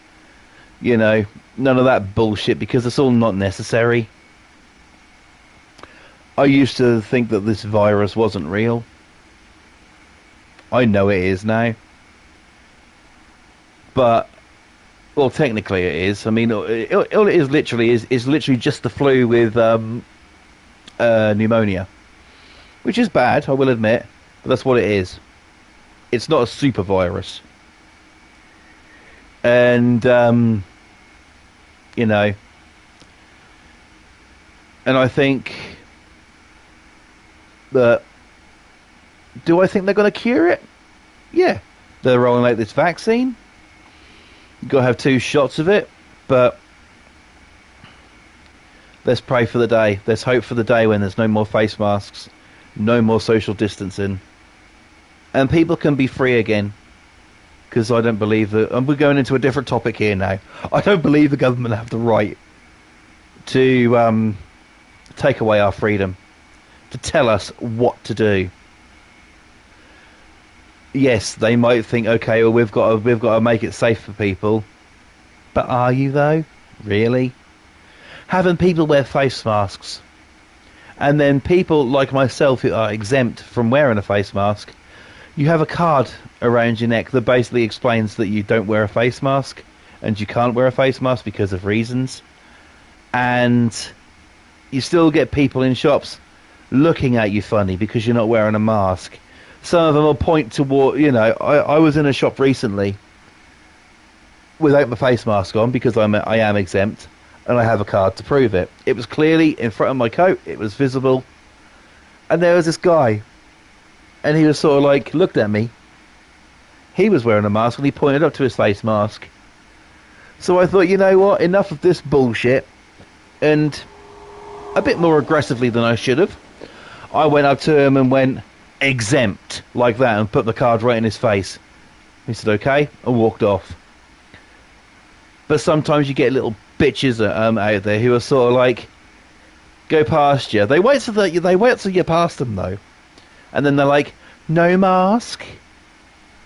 you know, none of that bullshit, because it's all not necessary. I used to think that this virus wasn't real. I know it is now. But, well, technically it is. I mean, all it is literally is literally just the flu with pneumonia. Which is bad, I will admit. But that's what it is. It's not a super virus. And, you know, and I think that, do I think they're going to cure it? Yeah. They're rolling out this vaccine. You've got to have 2 shots of it. But let's pray for the day. Let's hope for the day when there's no more face masks, no more social distancing, and people can be free again. Because I don't believe that, and we're going into a different topic here now. I don't believe the government have the right to take away our freedom, to tell us what to do. Yes, they might think, okay, well, we've got to make it safe for people, but are you though? Really? Having people wear face masks, and then people like myself who are exempt from wearing a face mask, you have a card around your neck that basically explains that you don't wear a face mask, and you can't wear a face mask because of reasons, and you still get people in shops looking at you funny because you're not wearing a mask. Some of them will point toward, you know, I was in a shop recently without my face mask on because I am exempt, and I have a card to prove it. It was clearly in front of my coat, it was visible, and there was this guy, and he was sort of like, looked at me. He was wearing a mask, and he pointed up to his face mask. So I thought, you know what, enough of this bullshit, and a bit more aggressively than I should have, I went up to him and went, exempt, like that, and put the card right in his face. He said okay, and walked off. But sometimes you get little bitches out there who are sort of like, go past you. They wait till you're past them though, and then they're like, no mask,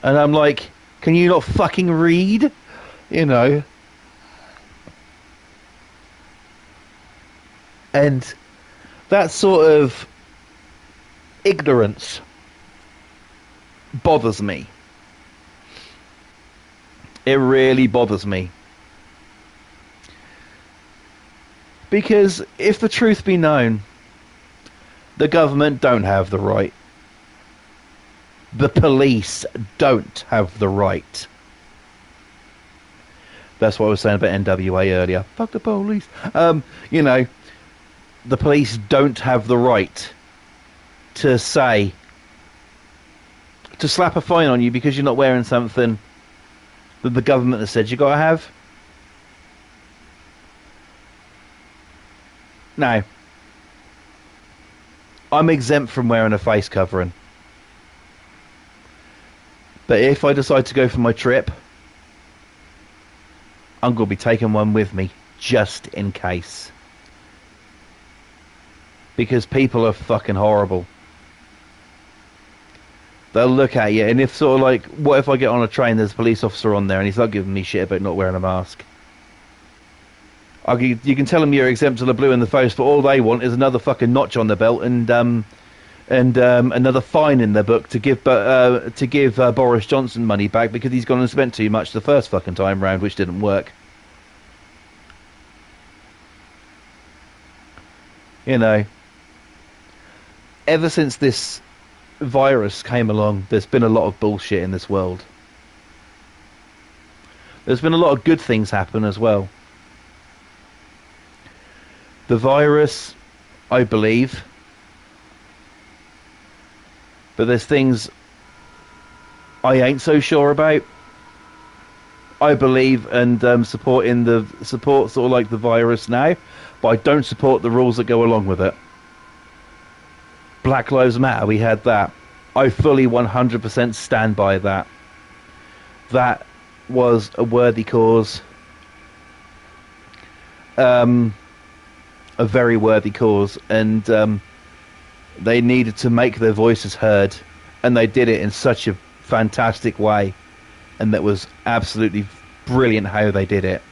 and I'm like, can you not fucking read? You know. And that sort of ignorance bothers me. It really bothers me. Because if the truth be known, the government don't have the right. The police don't have the right. That's what I was saying about NWA earlier. Fuck the police. You know, the police don't have the right to say, to slap a fine on you because you're not wearing something that the government has said you got to have. Now, I'm exempt from wearing a face covering. But if I decide to go for my trip, I'm going to be taking one with me, just in case. Because people are fucking horrible. They'll look at you, and if sort of like, what if I get on a train, there's a police officer on there, and he's not giving me shit about not wearing a mask? You can tell them you're exempt to the blue in the face, but all they want is another fucking notch on the belt and another fine in their book to give Boris Johnson money back because he's gone and spent too much the first fucking time round, which didn't work. You know, ever since this virus came along, there's been a lot of bullshit in this world. There's been a lot of good things happen as well. The virus, I believe, but there's things I ain't so sure about. I believe and support sort of like the virus now, but I don't support the rules that go along with it. Black Lives Matter, we had that. I fully 100% stand by that. That was a worthy cause. A very worthy cause, and they needed to make their voices heard, and they did it in such a fantastic way, and that was absolutely brilliant how they did it.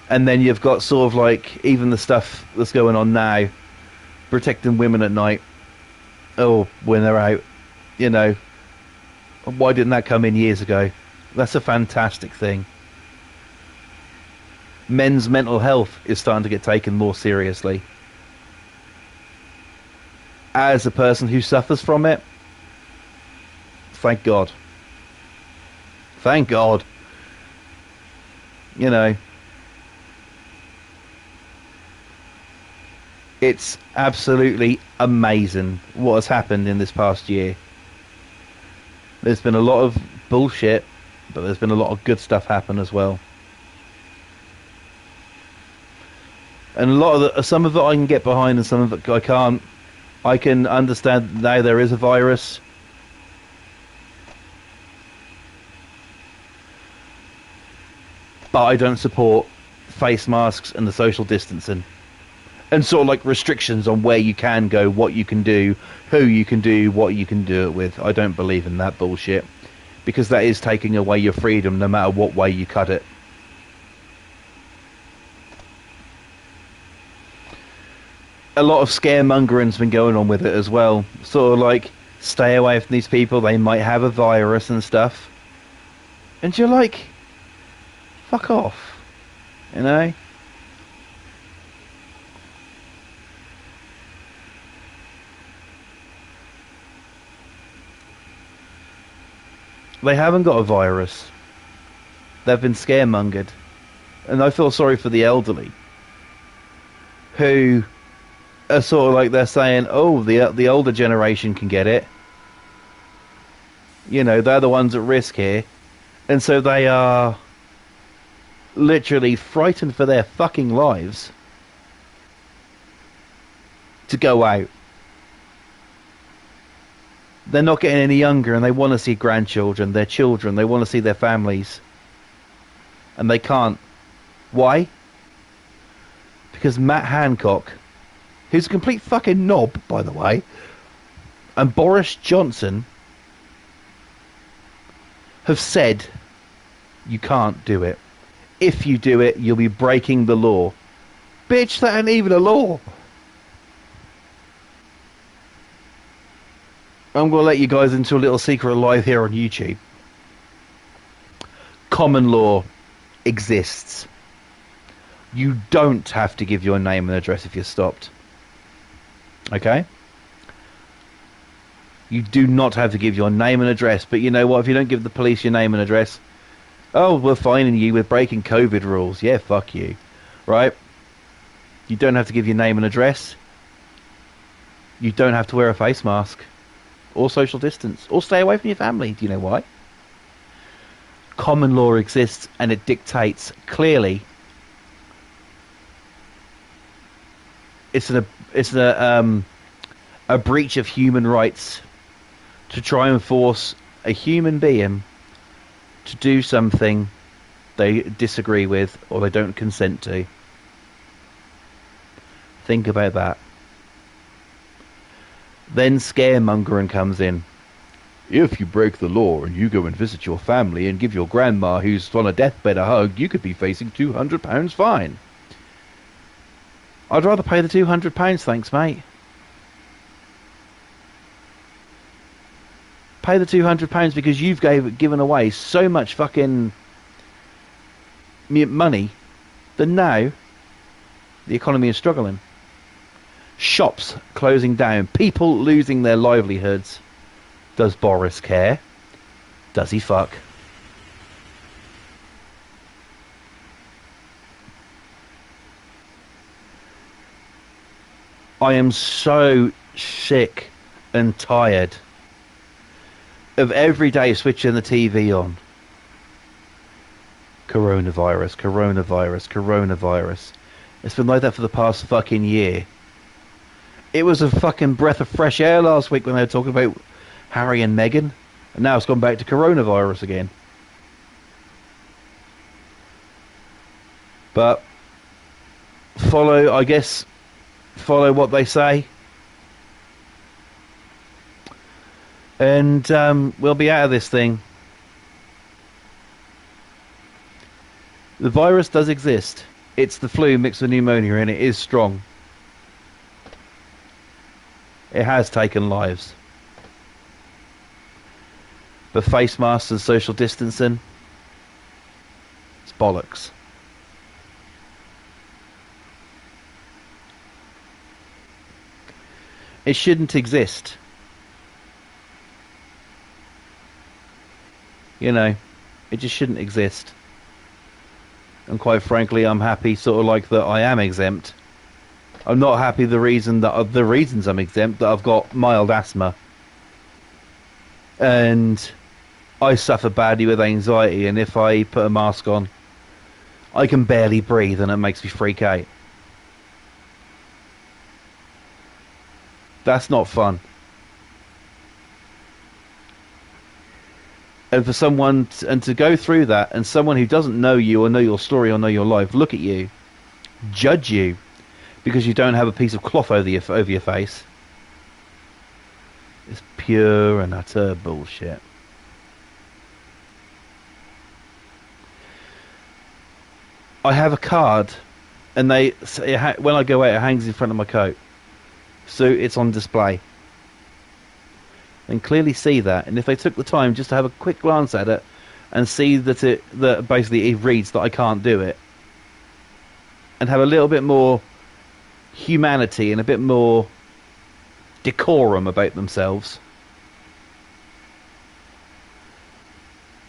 And then you've got sort of like even the stuff that's going on now, protecting women at night, or when they're out, you know, why didn't that come in years ago? That's a fantastic thing. Men's mental health is starting to get taken more seriously. As a person who suffers from it, thank God. Thank God. You know, it's absolutely amazing what has happened in this past year. There's been a lot of bullshit, but there's been a lot of good stuff happen as well. And a lot of some of it I can get behind, and some of it I can't. I can understand now there is a virus. But I don't support face masks and the social distancing. And sort of like restrictions on where you can go, what you can do, who you can do, what you can do it with. I don't believe in that bullshit. Because that is taking away your freedom no matter what way you cut it. A lot of scaremongering's been going on with it as well. Sort of like, stay away from these people, they might have a virus and stuff. And you're like, fuck off. You know? They haven't got a virus. They've been scaremongered. And I feel sorry for the elderly. Who are sort of like they're saying, oh, the older generation can get it. You know, they're the ones at risk here. And so they are literally frightened for their fucking lives to go out. They're not getting any younger, and they want to see grandchildren, their children, they want to see their families. And they can't. Why? Because Matt Hancock, who's a complete fucking knob, by the way, and Boris Johnson have said you can't do it. If you do it, you'll be breaking the law. Bitch, that ain't even a law. I'm going to let you guys into a little secret live here on YouTube. Common law exists. You don't have to give your name and address if you're stopped. Okay? You do not have to give your name and address, but you know what? If you don't give the police your name and address, oh, we're fining you with breaking COVID rules. Yeah, fuck you. Right? You don't have to give your name and address. You don't have to wear a face mask. Or social distance. Or stay away from your family. Do you know why? Common law exists, and it dictates clearly. It's a breach of human rights to try and force a human being to do something they disagree with or they don't consent to. Think about that. Then scaremongering comes in. If you break the law and you go and visit your family and give your grandma who's on a deathbed a hug, you could be facing £200 fine. I'd rather pay the £200, thanks, mate. Pay the £200 because you've given away so much fucking money that now the economy is struggling. Shops closing down, people losing their livelihoods. Does Boris care? Does he fuck? I am so sick and tired of every day switching the TV on. Coronavirus, coronavirus, coronavirus. It's been like that for the past fucking year. It was a fucking breath of fresh air last week when they were talking about Harry and Meghan, and now it's gone back to coronavirus again. But follow what they say. And we'll be out of this thing. The virus does exist. It's the flu mixed with pneumonia, and it is strong. It has taken lives. But face masks and social distancing, it's bollocks. It shouldn't exist. You know, it just shouldn't exist. And quite frankly, I'm happy sort of like that I am exempt. I'm not happy the reasons I'm exempt, that I've got mild asthma. And I suffer badly with anxiety, and if I put a mask on, I can barely breathe and it makes me freak out. That's not fun. And for someone to go through that, and someone who doesn't know you or know your story or know your life, look at you, judge you because you don't have a piece of cloth over your face, it's pure and utter bullshit. I have a card, and when I go out, it hangs in front of my coat, so it's on display. And clearly see that, and if they took the time just to have a quick glance at it and see that basically it reads that I can't do it, and have a little bit more humanity and a bit more decorum about themselves,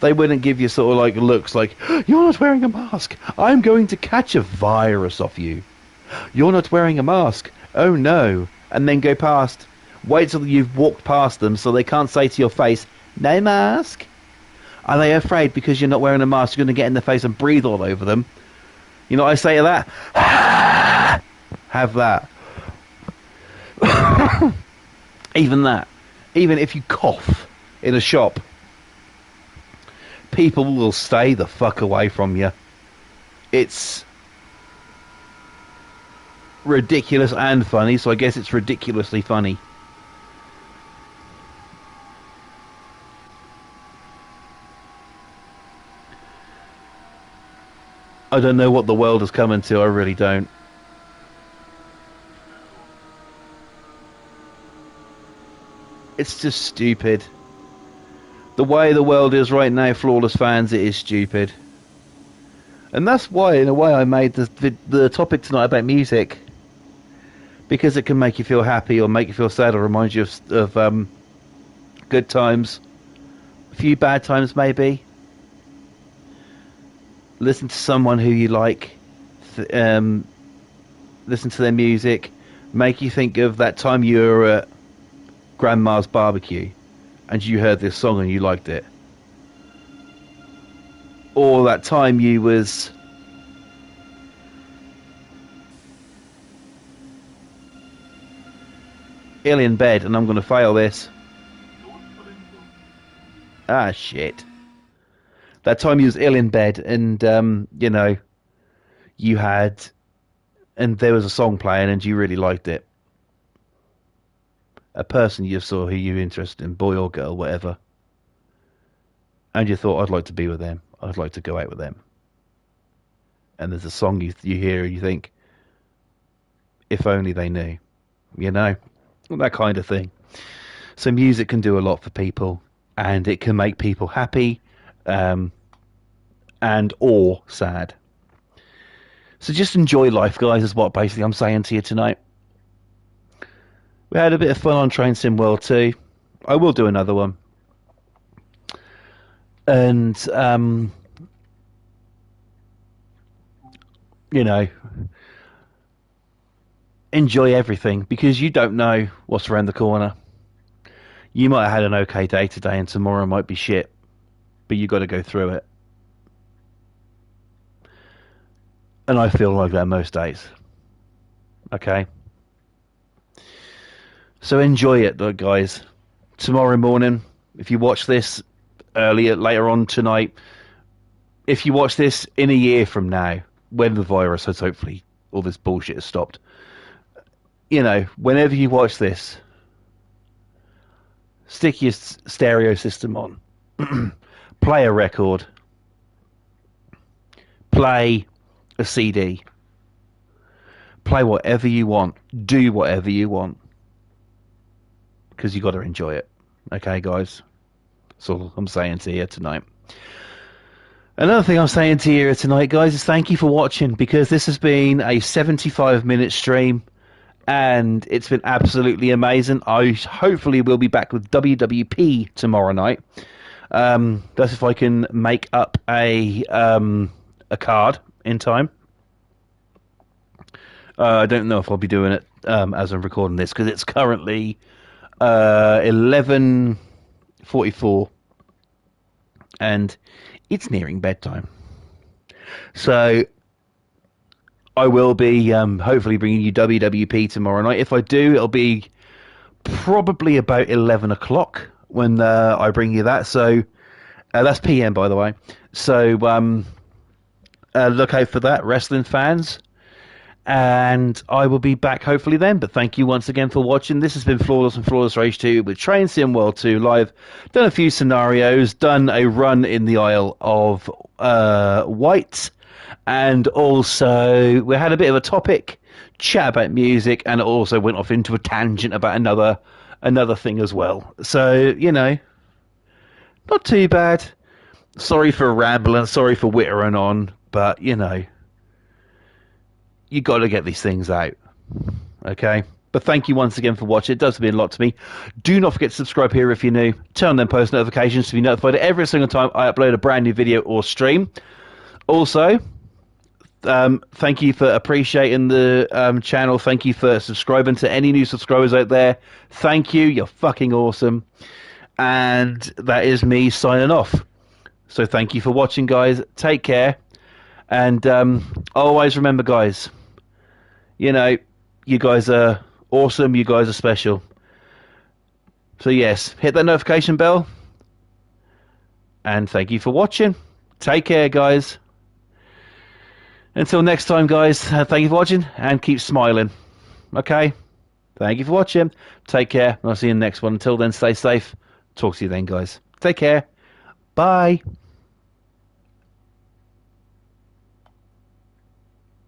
they wouldn't give you sort of like looks like, you're not wearing a mask, I'm going to catch a virus off you, you're not wearing a mask, oh no, and then go past. Wait till you've walked past them so they can't say to your face, no mask. Are they afraid because you're not wearing a mask you're going to get in their face and breathe all over them? You know what I say to that? Have that. Even that. Even if you cough in a shop, people will stay the fuck away from you. It's ridiculous and funny, so I guess it's ridiculously funny. I don't know what the world is coming to, I really don't. It's just stupid. The way the world is right now, Flawless fans, it is stupid. And that's why, in a way, I made the topic tonight about music. Because it can make you feel happy or make you feel sad or remind you of good times. A few bad times, maybe. Listen to someone who you like. Listen to their music. Make you think of that time you were at Grandma's barbecue and you heard this song and you liked it. Or that time you was ill in bed, and I'm going to fail this. Ah, shit. That time you was ill in bed and, you know, you had, and there was a song playing and you really liked it. A person you saw who you were interested in, boy or girl, whatever. And you thought, I'd like to be with them. I'd like to go out with them. And there's a song you hear and you think, if only they knew. You know? That kind of thing. So music can do a lot for people. And it can make people happy. And or sad. So just enjoy life, guys, is what basically I'm saying to you tonight. We had a bit of fun on Train Sim World 2. I will do another one. And, you know, enjoy everything because you don't know what's around the corner. You might have had an okay day today and tomorrow might be shit, but you got to go through it. And I feel like that most days. Okay? So enjoy it, guys. Tomorrow morning, if you watch this later on tonight, if you watch this in a year from now, when the virus has hopefully, all this bullshit has stopped, you know, whenever you watch this, Stick your stereo system on. Play a record. Play a CD. Play whatever you want. Do whatever you want. Because you got to enjoy it. Okay, guys? That's all I'm saying to you tonight. Another thing I'm saying to you tonight, guys, is thank you for watching, because this has been a 75-minute stream, and it's been absolutely amazing. I hopefully will be back with WWP tomorrow night. That's if I can make up a card in time. I don't know if I'll be doing it as I'm recording this, because it's currently 11:44, and it's nearing bedtime. So I will be hopefully bringing you WWP tomorrow night. If I do, it'll be probably about 11 o'clock when I bring you that. So that's PM, by the way. So look out for that, wrestling fans. And I will be back hopefully then. But thank you once again for watching. This has been Flawless and Flawless Rage 2 with Train Sim World 2 live. Done a few scenarios. Done a run in the Isle of Wight. And also we had a bit of a topic, chat about music, and it also went off into a tangent about another thing as well. So, you know, not too bad. Sorry for rambling. Sorry for wittering on. But, you know, you got to get these things out, okay? But thank you once again for watching. It does mean a lot to me. Do not forget to subscribe here if you're new. Turn on them post notifications to be notified every single time I upload a brand new video or stream. Also, thank you for appreciating the channel. Thank you for subscribing to any new subscribers out there. Thank you. You're fucking awesome. And that is me signing off. So thank you for watching, guys. Take care. And always remember, guys, you know, you guys are awesome. You guys are special. So, yes, hit that notification bell. And thank you for watching. Take care, guys. Until next time, guys, thank you for watching and keep smiling. Okay? Thank you for watching. Take care. And I'll see you in the next one. Until then, stay safe. Talk to you then, guys. Take care. Bye.